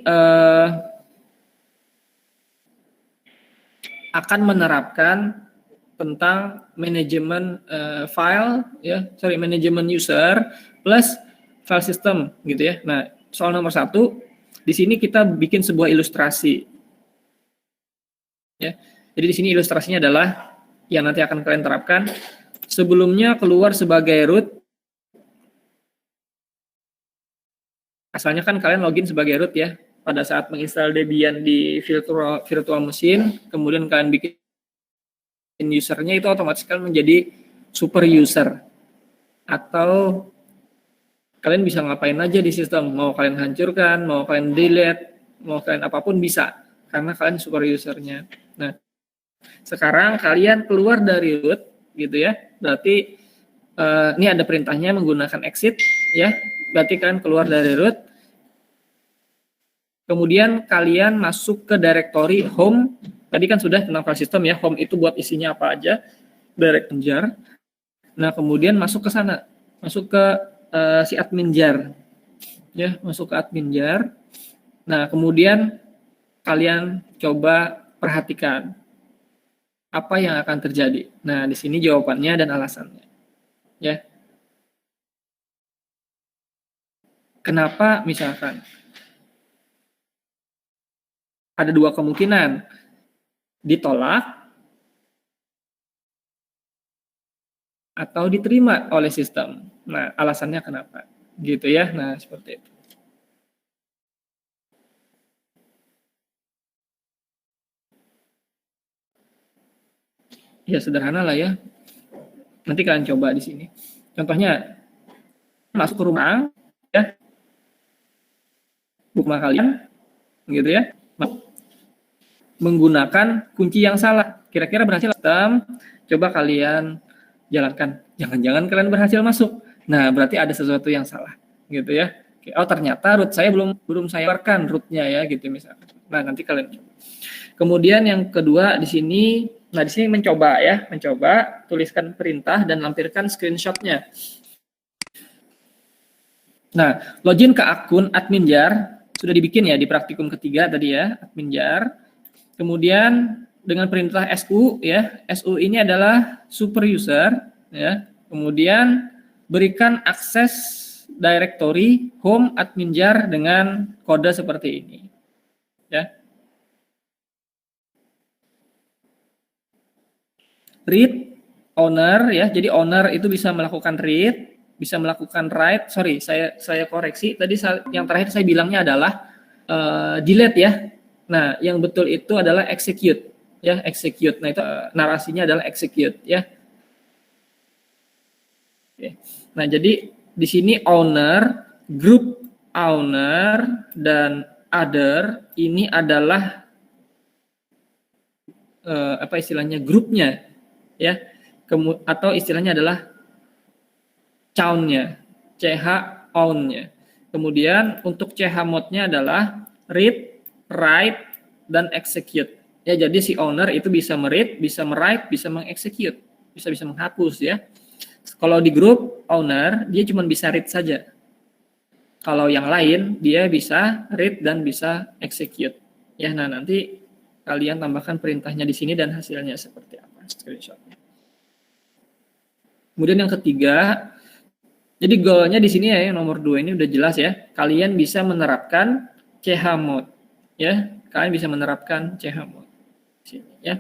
akan menerapkan tentang manajemen file ya, manajemen user plus file system gitu ya. Nah, soal nomor 1 di sini kita bikin sebuah ilustrasi ya. Jadi di sini ilustrasinya adalah yang nanti akan kalian terapkan. Sebelumnya keluar sebagai root, asalnya kan kalian login sebagai root ya. Pada saat menginstal Debian di virtual machine, kemudian kalian bikin usernya, itu otomatis kan menjadi super user. Atau kalian bisa ngapain aja di sistem, mau kalian hancurkan, mau kalian delete, mau kalian apapun bisa, karena kalian super usernya. Nah, sekarang kalian keluar dari root gitu ya, berarti ini ada perintahnya menggunakan exit ya, berarti kalian keluar dari root, kemudian kalian masuk ke directory home. Tadi kan sudah tentang file system ya, home itu buat isinya apa aja, direct jar. Nah, kemudian masuk ke sana, masuk ke si admin jar ya, masuk ke admin jar. Nah, kemudian kalian coba perhatikan apa yang akan terjadi. Nah, di sini jawabannya dan alasannya ya. Kenapa misalkan ada dua kemungkinan, ditolak atau diterima oleh sistem. Nah, alasannya kenapa? Gitu ya. Nah, seperti itu. Ya, sederhana lah ya. Nanti kalian coba di sini. Contohnya, masuk ke rumah, ya. Rumah kalian, gitu ya. Menggunakan kunci yang salah. Kira-kira berhasil sistem? Coba kalian jalankan. Jangan-jangan kalian berhasil masuk. Nah, berarti ada sesuatu yang salah, gitu ya. Oh, ternyata root saya belum saya keluarkan rootnya ya, gitu misalnya. Nah, nanti kalian coba. Kemudian yang kedua di sini, nah di sini mencoba tuliskan perintah dan lampirkan screenshotnya. Nah, login ke akun admin jar sudah dibikin ya di praktikum ketiga tadi ya, admin jar. Kemudian dengan perintah su ya, su ini adalah super user ya. Kemudian berikan akses directory home admin jar dengan kode seperti ini ya. Read owner ya, jadi owner itu bisa melakukan read, bisa melakukan write. Sorry, saya koreksi tadi yang terakhir saya bilangnya adalah delete ya. Nah, yang betul itu adalah execute ya, execute. Nah, itu narasinya adalah execute ya. Oke. Nah, jadi di sini owner, group owner dan other ini adalah apa istilahnya, grupnya ya. Atau istilahnya adalah chown-nya, ch own-nya. Kemudian untuk ch mode-nya adalah read, write, dan execute. Ya, jadi si owner itu bisa meread, bisa write, bisa mengexecute, bisa menghapus ya. Kalau di grup owner dia cuma bisa read saja. Kalau yang lain dia bisa read dan bisa execute. Ya, nah nanti kalian tambahkan perintahnya di sini dan hasilnya seperti apa screenshotnya. Kemudian yang ketiga, jadi goalnya di sini ya, yang nomor 2 ini udah jelas ya. Kalian bisa menerapkan ch mode ya. Kalian bisa menerapkan ch mode sini ya.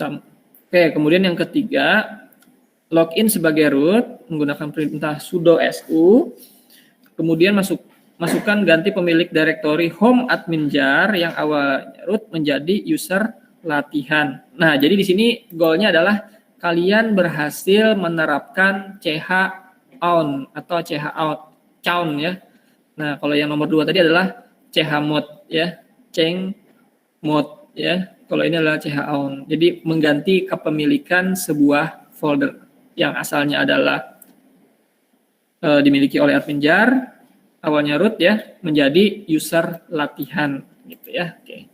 Oke, kemudian yang ketiga, login sebagai root menggunakan perintah sudo su. Kemudian masukkan ganti pemilik directory home admin jar yang awalnya root menjadi user latihan. Nah, jadi di sini goalnya adalah kalian berhasil menerapkan ch on atau ch out, chown ya. Nah, kalau yang nomor 2 tadi adalah ch mode ya, change mode ya. Kalau ini adalah ch on. Jadi mengganti kepemilikan sebuah folder yang asalnya adalah dimiliki oleh admin jar, awalnya root ya, menjadi user latihan gitu ya. Oke.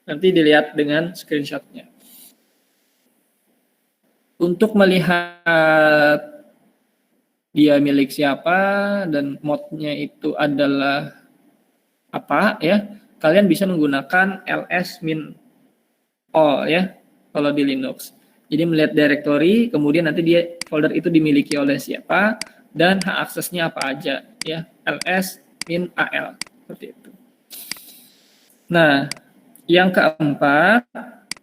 Nanti dilihat dengan screenshotnya. Untuk melihat dia milik siapa dan mode-nya itu adalah apa ya, kalian bisa menggunakan ls-all ya kalau di Linux. Jadi melihat directory, kemudian nanti dia folder itu dimiliki oleh siapa dan hak aksesnya apa aja ya, ls-al seperti itu. Nah, yang keempat,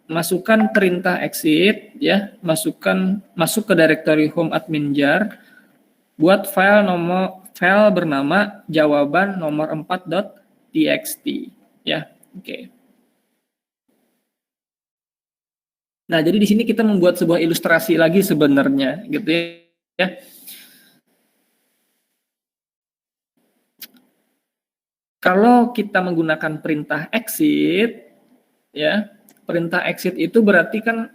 masukkan perintah exit ya, masuk ke directory home admin jar, buat file bernama jawaban nomor 4.txt ya. Oke. Nah, jadi di sini kita membuat sebuah ilustrasi lagi sebenarnya gitu ya. Kalau kita menggunakan perintah exit ya, perintah exit itu berarti kan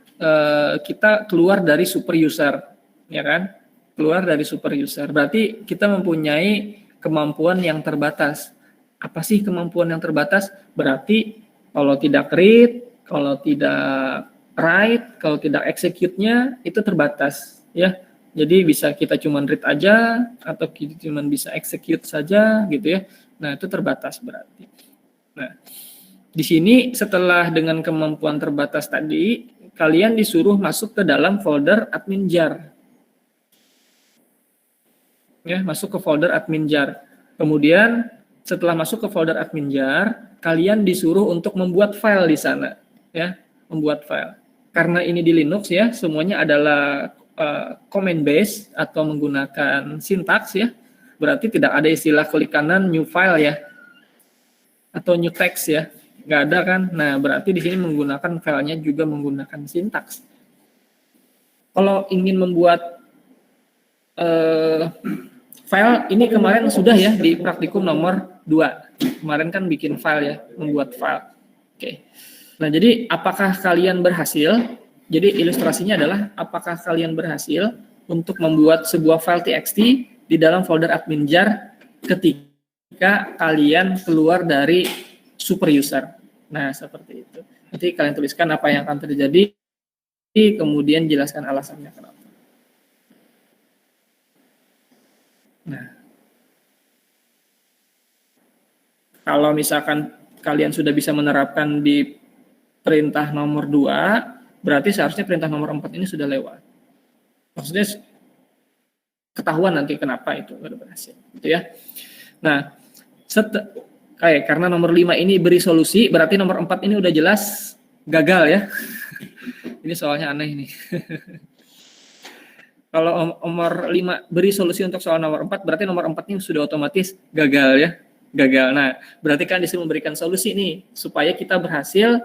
kita keluar dari super user ya kan? Keluar dari super user. Berarti kita mempunyai kemampuan yang terbatas. Apa sih kemampuan yang terbatas? Berarti kalau tidak read, kalau tidak write, kalau tidak execute-nya itu terbatas ya. Jadi bisa kita cuma read aja atau kita cuma bisa execute saja gitu ya. Nah, itu terbatas berarti. Nah, di sini setelah dengan kemampuan terbatas tadi, kalian disuruh masuk ke dalam folder admin jar. Ya, masuk ke folder admin jar. Kemudian setelah masuk ke folder admin jar, kalian disuruh untuk membuat file di sana, ya, membuat file. Karena ini di Linux ya, semuanya adalah command base atau menggunakan sintaks ya. Berarti tidak ada istilah klik kanan new file ya, atau new text ya, nggak ada kan. Nah, berarti di sini menggunakan filenya juga menggunakan sintaks. Kalau ingin membuat file ini kemarin sudah ya di praktikum nomor 2. Kemarin kan bikin file ya, membuat file. Oke. Nah, jadi apakah kalian berhasil? Jadi ilustrasinya adalah apakah kalian berhasil untuk membuat sebuah file txt di dalam folder admin jar ketika kalian keluar dari super user. Nah, seperti itu. Nanti kalian tuliskan apa yang akan terjadi, kemudian jelaskan alasannya kenapa. Nah, kalau misalkan kalian sudah bisa menerapkan di perintah nomor 2, berarti seharusnya perintah nomor 4 ini sudah lewat. Maksudnya ketahuan nanti kenapa itu sudah berhasil, gitu ya. Nah, karena nomor 5 ini beri solusi, berarti nomor 4 ini udah jelas gagal ya. Ini soalnya aneh nih. Kalau nomor 5 beri solusi untuk soal nomor 4, berarti nomor 4 ini sudah otomatis gagal ya. gagal. Nah, berarti kan disuruh memberikan solusi nih supaya kita berhasil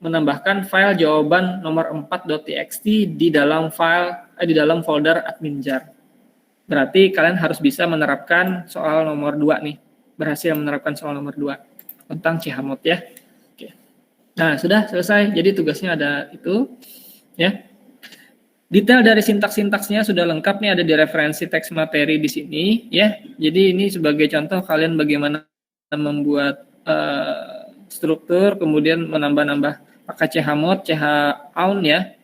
menambahkan file jawaban nomor 4.txt di dalam di dalam folder admin jar. Berarti kalian harus bisa menerapkan soal nomor 2 nih. Berhasil menerapkan soal nomor 2 tentang Chmod ya. Oke. Nah, sudah selesai. Jadi tugasnya ada itu ya. Detail dari sintaks-sintaksnya sudah lengkap nih, ada di referensi teks materi di sini ya. Jadi ini sebagai contoh kalian bagaimana membuat struktur, kemudian menambah-nambah pakai chmod, chaun ya.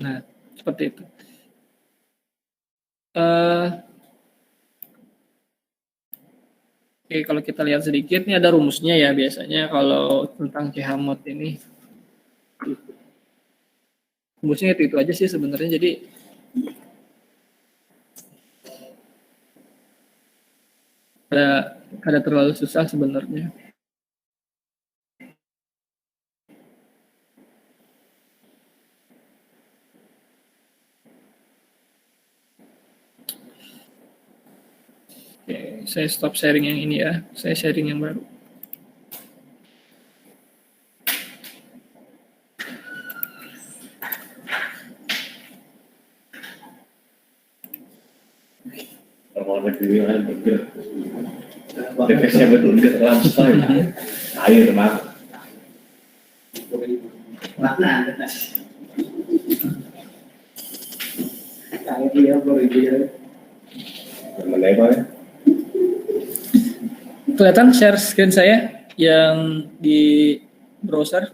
Nah, seperti itu. Oke, kalau kita lihat sedikit, ini ada rumusnya ya biasanya kalau tentang chmod ini. Rumusnya itu aja sih sebenarnya, jadi ada terlalu susah sebenarnya. Oke, saya stop sharing yang ini ya, saya sharing yang baru. Deteksinya betul dia lantai air mak air dia baru dia kelihatan share screen saya yang di browser?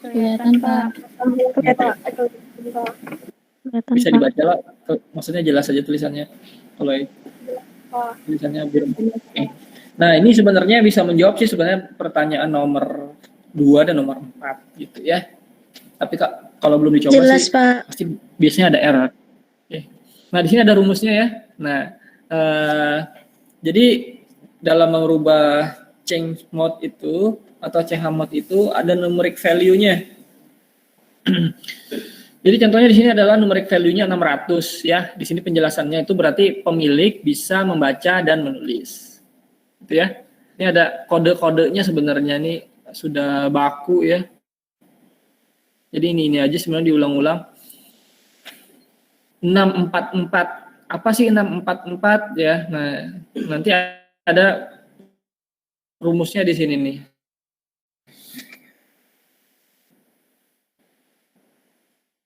Kelihatan Pak. Bisa dibaca lah, maksudnya jelas aja tulisannya. Kalau tulisannya biru. Okay. Nah, ini sebenarnya bisa menjawab sih sebenarnya pertanyaan nomor 2 dan nomor 4 gitu ya. Tapi kalau belum dicoba jelas, sih Pak. pasti biasanya ada error. Okay. Nah, di sini ada rumusnya ya. Nah, jadi dalam merubah change mode itu atau chmod itu ada numeric value-nya. Jadi contohnya di sini adalah numeric value-nya 600 ya. Di sini penjelasannya itu berarti pemilik bisa membaca dan menulis. Gitu ya. Ini ada kode-kodenya sebenarnya nih sudah baku ya. Jadi ini aja sebenarnya diulang-ulang. 644. Apa sih 644 ya? Nah, nanti ada rumusnya di sini nih.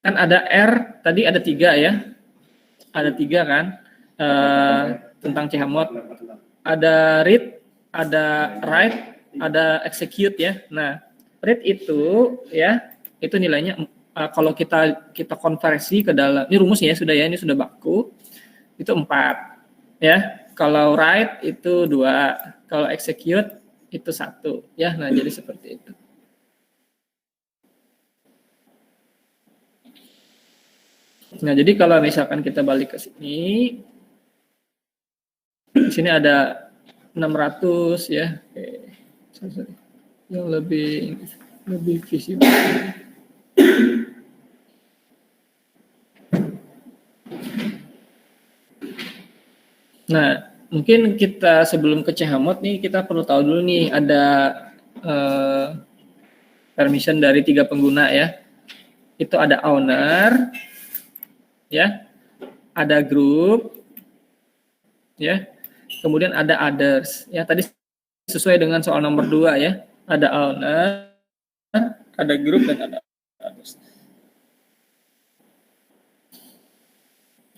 Kan ada R, tadi ada 3 ya. Ada 3 kan, tentang chmod. Ada read, ada write, ada execute ya. Nah, read itu ya, itu nilainya kalau kita konversi ke dalam, ini rumusnya ya sudah ya, ini sudah baku. Itu 4 ya. Kalau write itu 2, kalau execute itu 1 ya. Nah, jadi seperti itu. Nah, jadi kalau misalkan kita balik ke sini, di sini ada 600 ya. Oke. Yang lebih visible. Nah, mungkin kita sebelum ke chmod nih kita perlu tahu dulu nih ada permission dari 3 pengguna ya. Itu ada owner ya, ada group ya, kemudian ada others ya. Tadi sesuai dengan soal nomor 2 ya, ada owner, ada group dan ada others.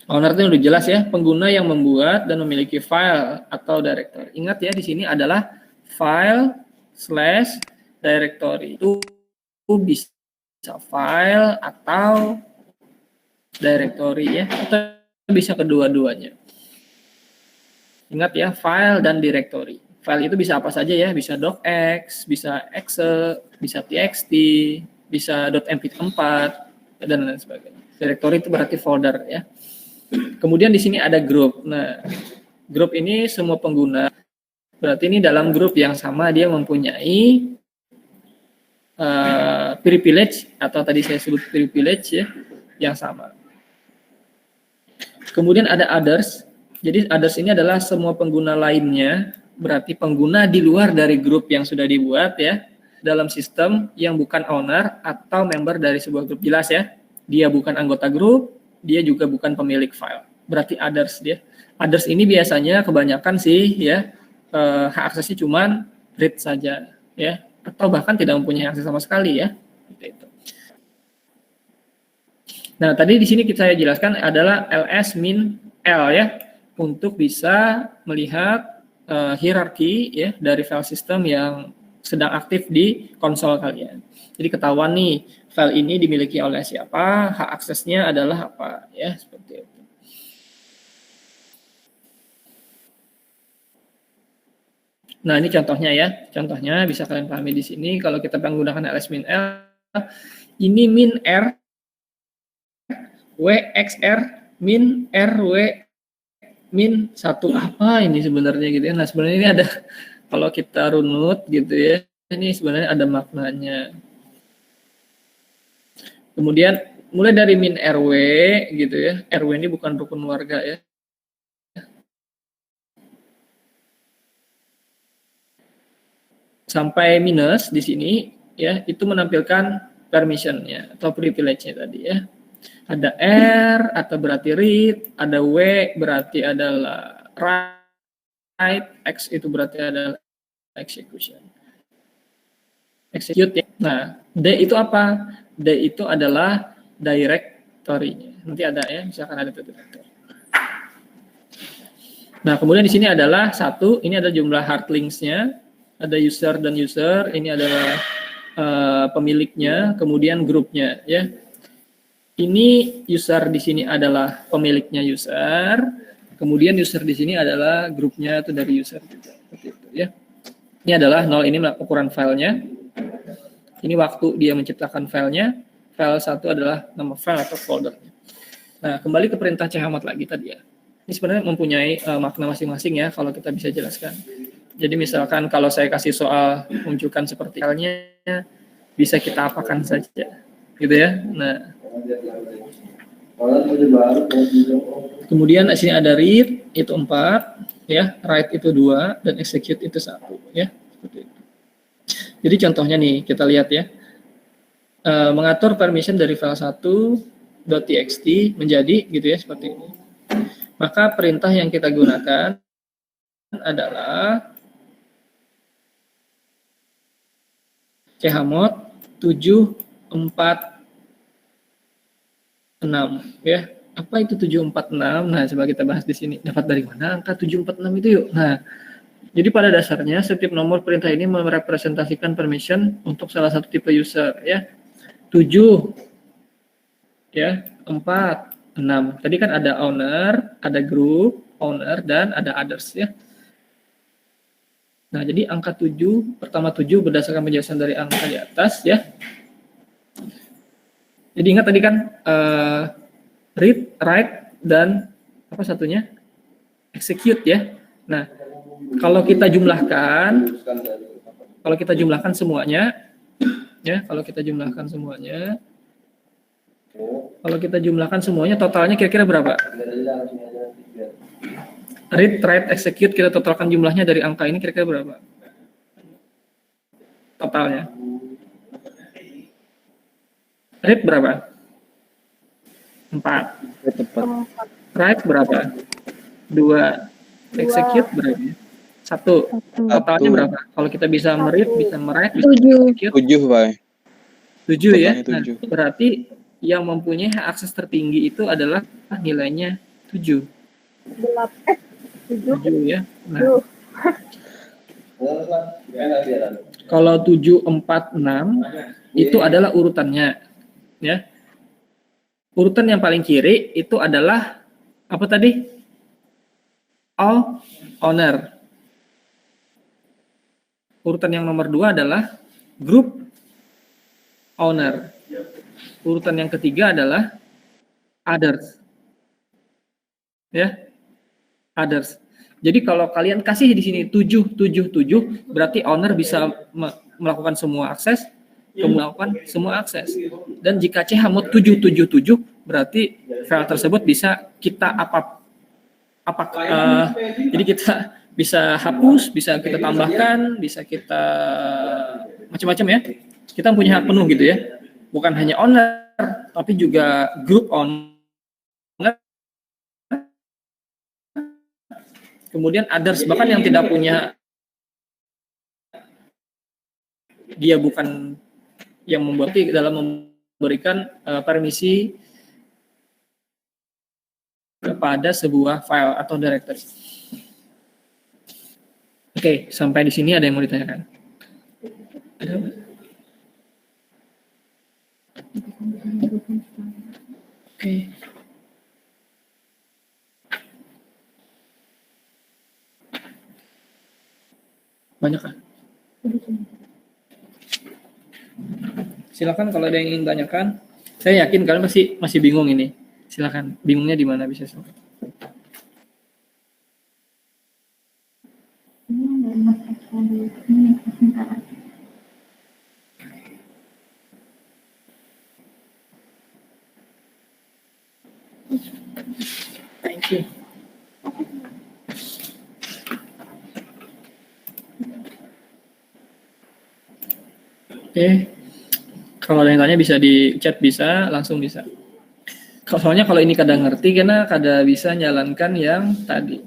Owner itu udah jelas ya, pengguna yang membuat dan memiliki file atau directory. Ingat ya, di sini adalah file/directory. Itu bisa file atau directory ya, atau bisa kedua-duanya. Ingat ya, file dan directory. File itu bisa apa saja ya, bisa docx, bisa excel, bisa txt, bisa .mp4 dan lain sebagainya. Directory itu berarti folder ya. Kemudian di sini ada group. Nah, grup ini semua pengguna. Berarti ini dalam grup yang sama dia mempunyai privilege atau tadi saya sebut privilege ya, yang sama. Kemudian ada others. Jadi others ini adalah semua pengguna lainnya, berarti pengguna di luar dari grup yang sudah dibuat ya, dalam sistem yang bukan owner atau member dari sebuah grup. Jelas ya, dia bukan anggota grup, dia juga bukan pemilik file. Berarti others dia. Others ini biasanya kebanyakan sih ya, hak aksesnya cuman read saja ya, atau bahkan tidak mempunyai akses sama sekali ya. Itu. Nah, tadi di sini saya jelaskan adalah ls min l ya, untuk bisa melihat hierarki ya dari file system yang sedang aktif di konsol kalian. Jadi ketahuan nih file ini dimiliki oleh siapa, hak aksesnya adalah apa ya, seperti itu. Nah, ini contohnya ya. Contohnya bisa kalian pahami di sini kalau kita menggunakan ls min l, ini min r w x r min r w min 1 apa ini sebenarnya gitu ya. Nah, sebenarnya ini ada, kalau kita runut gitu ya, ini sebenarnya ada maknanya. Kemudian mulai dari min RW gitu ya. RW ini bukan rukun warga ya. Sampai minus di sini ya, itu menampilkan permission-nya atau privilege-nya tadi ya. Ada R atau berarti read, ada W berarti adalah write, X itu berarti adalah execution. Execute ya. Nah, D itu apa? D itu adalah directory-nya. Nanti ada ya, misalkan ada directory. Nah, kemudian di sini adalah satu, ini ada jumlah hard links-nya, ada user dan user, ini adalah pemiliknya, kemudian grupnya ya. Ini user di sini adalah pemiliknya user, kemudian user di sini adalah grupnya itu dari user juga, seperti itu ya. Ini adalah 0, ini ukuran filenya. Ini waktu dia menciptakan filenya. File 1 adalah nama file atau foldernya. Nah, kembali ke perintah chmod lagi tadi ya. Ini sebenarnya mempunyai makna masing-masing ya, kalau kita bisa jelaskan. Jadi misalkan kalau saya kasih soal menunjukkan seperti halnya, bisa kita apakan saja, gitu ya. Nah, kemudian di sini ada read itu 4, ya, write itu 2, dan execute itu 1, ya. Seperti itu. Jadi contohnya nih kita lihat ya, mengatur permission dari file 1.txt menjadi gitu ya seperti ini. Maka perintah yang kita gunakan adalah chmod 746 ya. Apa itu 746? Nah, coba kita bahas di sini. Dapat dari mana angka 746 itu yuk? Nah, jadi pada dasarnya setiap nomor perintah ini merepresentasikan permission untuk salah satu tipe user ya. 7 ya, 4, 6. Tadi kan ada owner, ada group, owner, dan ada others ya. Nah, jadi angka 7, pertama 7 berdasarkan penjelasan dari angka di atas ya. Jadi ingat tadi kan read, write, dan apa satunya? Execute ya. Nah, kalau kita jumlahkan semuanya ya, kalau kita jumlahkan semuanya totalnya kira-kira berapa? Read, write, execute kita totalkan jumlahnya dari angka ini kira-kira berapa? Totalnya. Read berapa? 4. Write berapa? 2. Execute berapa? 1. Totalnya berapa? Kalau kita bisa meread, bisa merite, bisa execute. 7, Pak. 7 ya. Nah, 7. berarti yang mempunyai hak akses tertinggi itu adalah nilainya 7. 7 ya. Nah, kalau 7, 4, 6 itu adalah urutannya ya. Urutan yang paling kiri itu adalah apa tadi? All owner. Urutan yang nomor 2 adalah group owner. Urutan yang ketiga adalah others. Ya. Others. Jadi kalau kalian kasih di sini 777 berarti owner bisa melakukan semua akses, melakukan semua akses. Dan jika chmod 777 berarti file tersebut bisa kita jadi kita bisa hapus, bisa kita tambahkan, bisa kita macam-macam ya. Kita punya hak penuh gitu ya. Bukan hanya owner, tapi juga group owner. Kemudian others, bahkan yang tidak punya, dia bukan yang membuat dalam memberikan permisi kepada sebuah file atau directory. Oke, sampai di sini ada yang mau ditanyakan? Ada apa? Oke. Banyak kan? Silakan kalau ada yang ingin tanyakan. Saya yakin kalian masih bingung ini. Silakan. Bingungnya di mana bisa silakan. Thank you. Oke. Kalau ada yang tanya bisa di chat, bisa langsung bisa. Soalnya kalau ini kadang ngerti, karena kadang bisa jalankan yang tadi.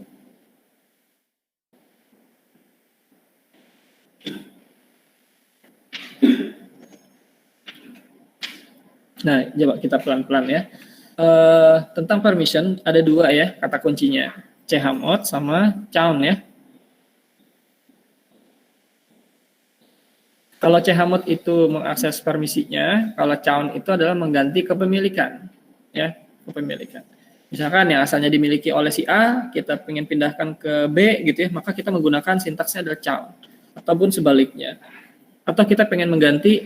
Nah, coba kita pelan-pelan ya. Tentang permission ada dua ya kata kuncinya, chmod sama chown ya. Kalau chmod itu mengakses permisinya, kalau chown itu adalah mengganti kepemilikan ya, kepemilikan. Misalkan yang asalnya dimiliki oleh si A, kita ingin pindahkan ke B gitu ya, maka kita menggunakan sintaksnya adalah chown, ataupun sebaliknya. Atau kita pengen mengganti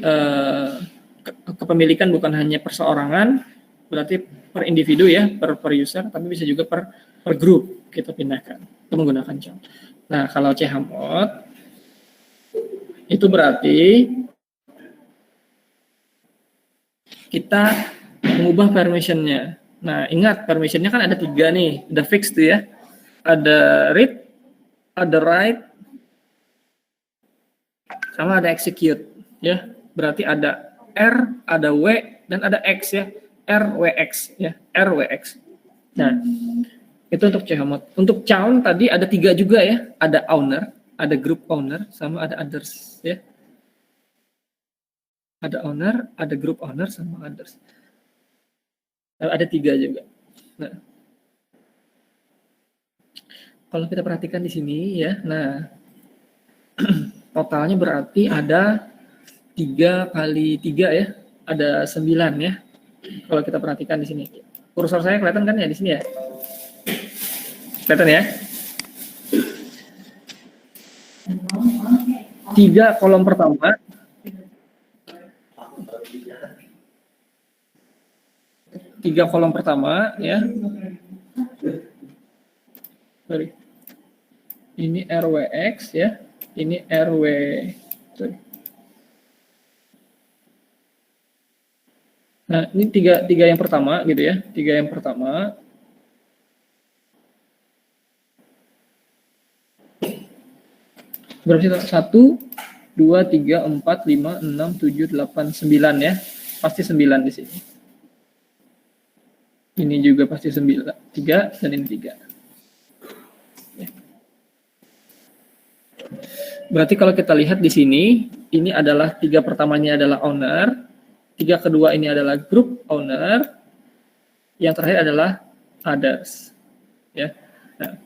kepemilikan bukan hanya perseorangan, berarti per individu ya, per user, tapi bisa juga per grup kita pindahkan. Itu menggunakan chown. Nah, kalau chmod itu berarti kita mengubah permissionnya. Nah, ingat permissionnya kan ada 3 nih, udah fix tuh ya. Ada read, ada write, sama ada execute ya. Berarti ada R, ada W, dan ada X ya. RWX ya, RWX. Nah, itu untuk chmod. Untuk chown tadi ada 3 juga ya. Ada owner, ada group owner, sama ada others ya. Ada owner, ada group owner, sama others. Ada 3 juga. Nah, kalau kita perhatikan di sini ya, nah totalnya berarti ada 3 kali 3 ya, ada 9 ya. Kalau kita perhatikan di sini, kursor saya kelihatan kan ya di sini ya, kelihatan ya. 3 kolom pertama. 3 kolom pertama ya. Sorry. Ini RWX ya. Ini RW. Sorry. Nah, ini tiga yang pertama gitu ya. 3 yang pertama. Berapa sih? 1, 2, 3, 4, 5, 6, 7, 8, 9 ya. Pasti 9 di sini. Ini juga pasti 9. 3 dan ini 3. Ya. Berarti kalau kita lihat di sini, ini adalah 3 pertamanya adalah owner, 3 kedua ini adalah group owner, yang terakhir adalah others. Ya. Nah.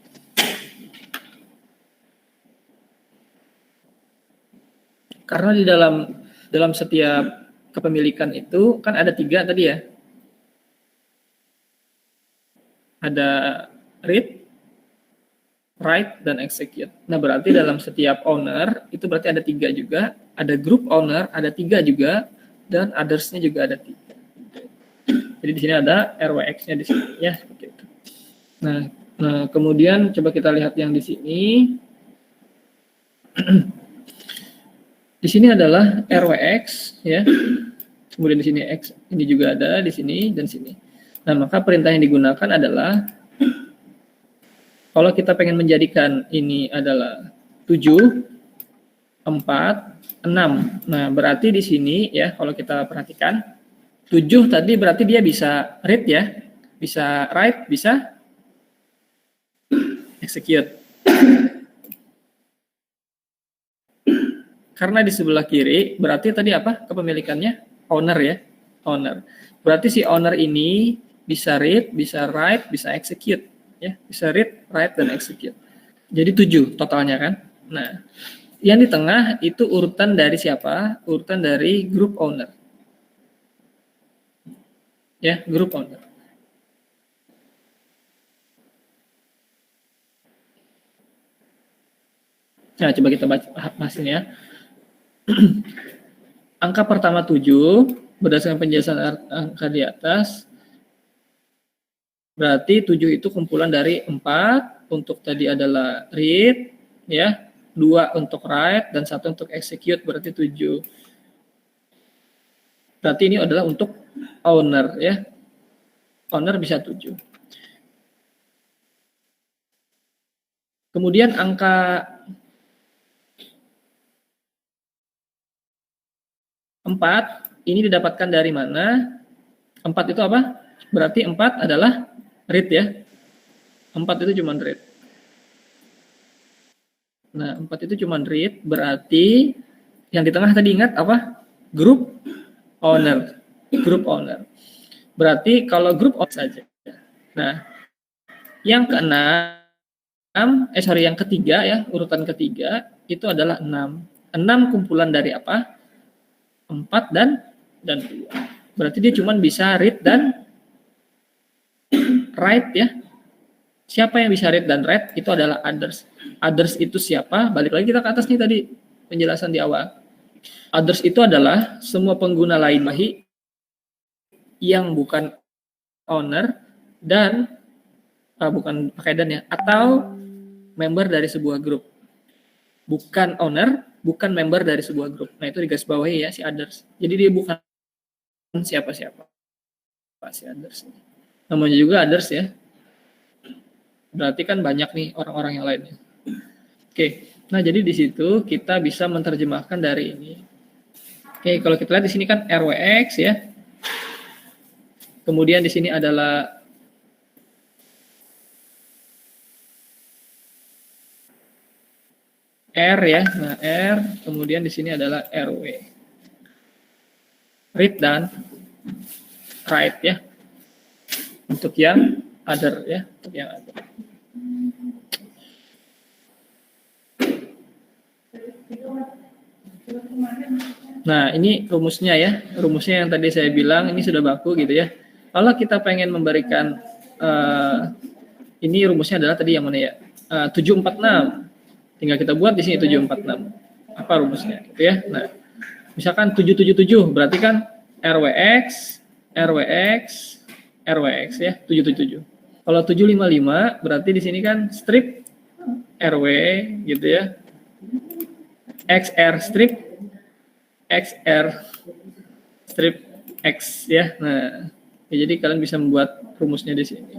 Karena di dalam setiap kepemilikan itu kan ada 3 tadi ya. Ada read, write, dan execute. Nah, berarti dalam setiap owner itu berarti ada 3 juga, ada group owner ada 3 juga, dan others-nya juga ada 3. Jadi di sini ada RWX-nya di sini ya, seperti itu. Nah, kemudian coba kita lihat yang di sini. Di sini adalah RWX ya. Kemudian di sini X, ini juga ada di sini dan sini. Nah, maka perintah yang digunakan adalah kalau kita pengen menjadikan ini adalah 7, 4, 6. Nah, berarti di sini ya, kalau kita perhatikan, 7 tadi berarti dia bisa read ya, bisa write, bisa execute. Karena di sebelah kiri, berarti tadi apa kepemilikannya? Owner ya, owner. Berarti si owner ini bisa read, bisa write, bisa execute. Ya, bisa read, write, dan execute. Jadi 7 totalnya kan. Nah, yang di tengah itu urutan dari siapa? Urutan dari group owner. Ya, group owner. Nah, coba kita bahas ini ya. Angka pertama 7, berdasarkan penjelasan angka di atas, berarti 7 itu kumpulan dari 4, untuk tadi adalah read, ya, 2 untuk write, dan 1 untuk execute, berarti 7. Berarti ini adalah untuk owner, ya. Owner bisa 7. Kemudian angka 4 ini didapatkan dari mana? 4 itu apa? Berarti 4 adalah read ya. 4 itu cuma read. Nah, 4 itu cuma read, berarti yang di tengah tadi ingat apa? Group owner. Group owner. Berarti kalau group owner saja. Nah, yang yang ketiga ya, urutan ketiga itu adalah 6. 6 kumpulan dari apa? 4 dan 2. Berarti dia cuma bisa read dan write ya. Siapa yang bisa read dan write? Itu adalah others. Others itu siapa? Balik lagi kita ke atas nih tadi penjelasan di awal. Others itu adalah semua pengguna lain Mahi yang bukan owner dan bukan pakai dan ya, atau member dari sebuah grup. Bukan owner, bukan member dari sebuah grup. Nah, itu digarisbawahi ya si others. Jadi dia bukan siapa-siapa. Si others. Namanya juga others ya. Berarti kan banyak nih orang-orang yang lainnya. Oke. Nah, jadi di situ kita bisa menerjemahkan dari ini. Oke, kalau kita lihat di sini kan RWX ya. Kemudian di sini adalah R ya. Nah, R, kemudian di sini adalah RW. Read dan write ya. Untuk yang other ya, untuk yang other. Nah, ini rumusnya ya. Rumusnya yang tadi saya bilang ini sudah baku gitu ya. Kalau kita pengen memberikan ini rumusnya adalah tadi yang mana ya? 746. Tinggal kita buat di sini 746. Apa rumusnya gitu ya. Nah, misalkan 777 berarti kan RWX ya, 777. Kalau 755 berarti di sini kan strip RW gitu ya. XR strip X ya. Nah, ya, jadi kalian bisa membuat rumusnya di sini.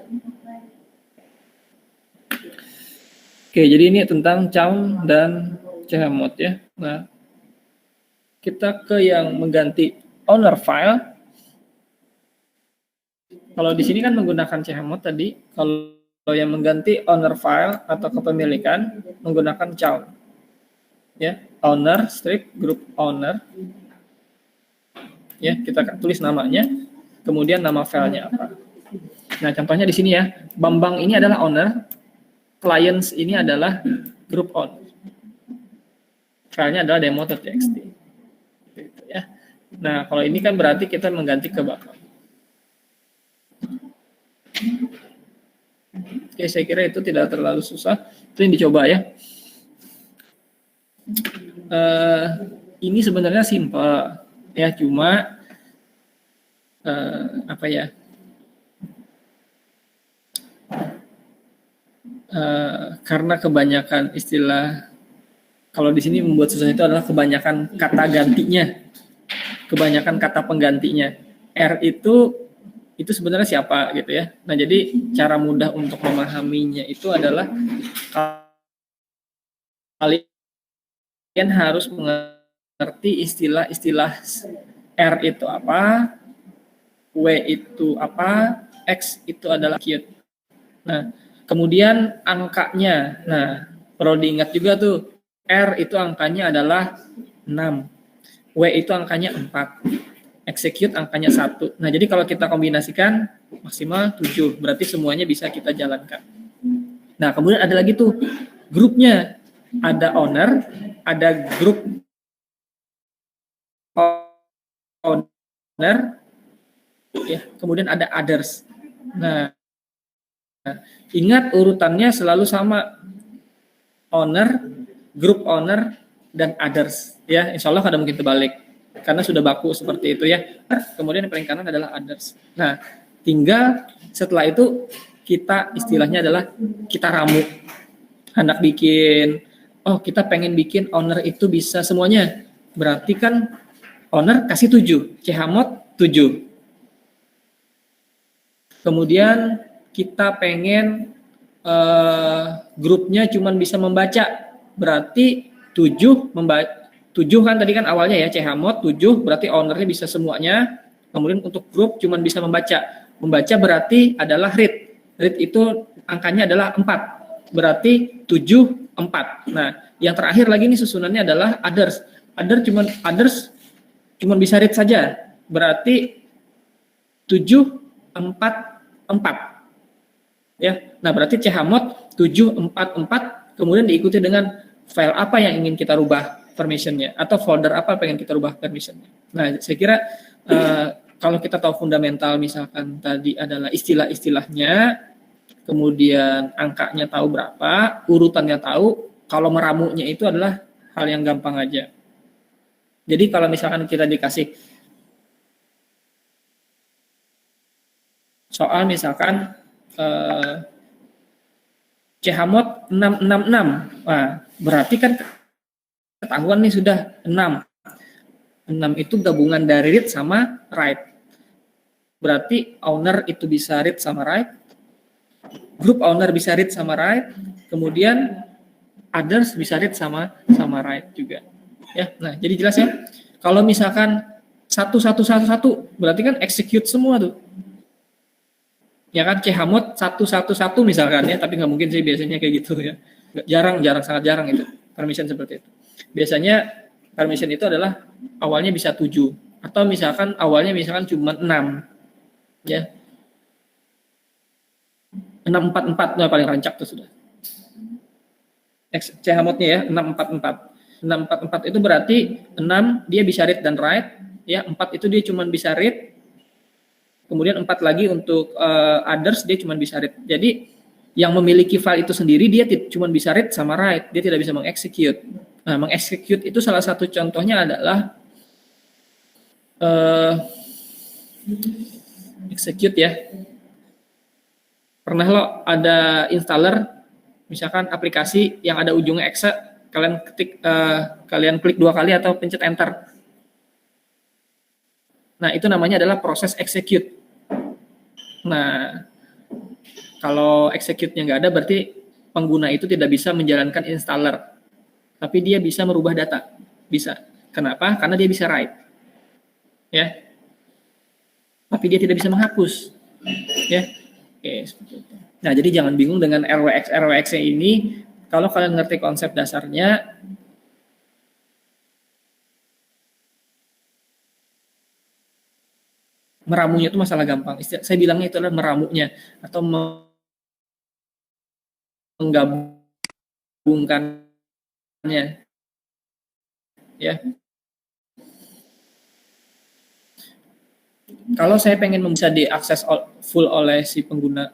Oke, jadi ini tentang Chown dan Chmod ya. Nah, kita ke yang mengganti owner file. Kalau di sini kan menggunakan Chmod tadi. Kalau yang mengganti owner file atau kepemilikan menggunakan Chown. Ya, owner strip group owner. Ya, kita tulis namanya, kemudian nama filenya apa. Nah, contohnya di sini ya. Bambang ini adalah owner. Clients ini adalah group owner. Filenya adalah demo.txt. Gitu ya. Nah, kalau ini kan berarti kita mengganti ke belakang. Oke, saya kira itu tidak terlalu susah. Itu yang dicoba ya. Ini sebenarnya simple ya, cuma apa ya? Karena kebanyakan istilah, kalau di sini membuat susah itu adalah kebanyakan kata gantinya, kebanyakan kata penggantinya. R itu itu sebenarnya siapa gitu ya. Nah, jadi cara mudah untuk memahaminya itu adalah kalian harus mengerti istilah-istilah R itu apa, W itu apa, X itu adalah execute. Nah, kemudian angkanya. Nah, perlu diingat juga tuh, R itu angkanya adalah 6, W itu angkanya 4, execute angkanya 1. Nah, jadi kalau kita kombinasikan maksimal 7, berarti semuanya bisa kita jalankan. Nah, kemudian ada lagi tuh grupnya. Ada owner, ada grup owner, ya, kemudian ada others. Nah, ingat urutannya selalu sama. Owner, grup owner, dan others. Ya, insya Allah kada mungkin terbalik. Karena sudah baku seperti itu ya. Kemudian yang paling kanan adalah others. Nah, tinggal setelah itu kita istilahnya adalah kita ramu. Hendak bikin, oh kita pengen bikin owner itu bisa semuanya. Berarti kan owner kasih 7, chmod 7. Kemudian kita pengen grupnya cuman bisa membaca, berarti 7 kan tadi kan awalnya ya chmod 7, berarti ownernya bisa semuanya. Kemudian untuk grup cuman bisa membaca berarti adalah read itu angkanya adalah 4, berarti 7 4. Nah, yang terakhir lagi nih susunannya adalah others cuman bisa read saja, berarti 7 4 4. Ya, nah berarti chmod 744, kemudian diikuti dengan file apa yang ingin kita rubah permissionnya, atau folder apa yang ingin kita rubah permissionnya. Nah, saya kira kalau kita tahu fundamental, misalkan tadi adalah istilah-istilahnya, kemudian angkanya tahu berapa, urutannya tahu, kalau meramunya itu adalah hal yang gampang aja. Jadi kalau misalkan kita dikasih soal misalkan chmod 666. Wah, berarti kan ketahuan nih sudah 6. 6 itu gabungan dari read sama write. Berarti owner itu bisa read sama write. Group owner bisa read sama write. Kemudian others bisa read sama write juga. Ya, nah jadi jelas ya. Kalau misalkan 1 berarti kan execute semua tuh. Ya kan, chmod 111 misalkan ya, tapi nggak mungkin sih biasanya kayak gitu ya. Jarang, sangat jarang itu permission seperti itu. Biasanya permission itu adalah awalnya bisa 7, atau misalkan awalnya misalkan cuma 6 ya. 644 nah paling rancak tuh sudah. Chmodnya ya 644 itu berarti 6 dia bisa read dan write ya, 4 itu dia cuma bisa read. Kemudian 4 lagi untuk others dia cuma bisa read. Jadi yang memiliki file itu sendiri dia cuma bisa read sama write, dia tidak bisa mengexecute. Nah, mengexecute itu salah satu contohnya adalah execute ya. Pernah lo ada installer misalkan aplikasi yang ada ujungnya exe, kalian klik 2 kali atau pencet enter. Nah, itu namanya adalah proses execute. Nah, kalau execute-nya nggak ada, berarti pengguna itu tidak bisa menjalankan installer. Tapi dia bisa merubah data. Bisa. Kenapa? Karena dia bisa write. Ya. Tapi dia tidak bisa menghapus. Ya. Oke, seperti itu. Nah, jadi jangan bingung dengan RWX ini. Kalau kalian ngerti konsep dasarnya, meramunya itu masalah gampang. Saya bilangnya itu adalah meramunya atau menggabungkannya. Ya. Kalau saya pengen bisa diakses full oleh si pengguna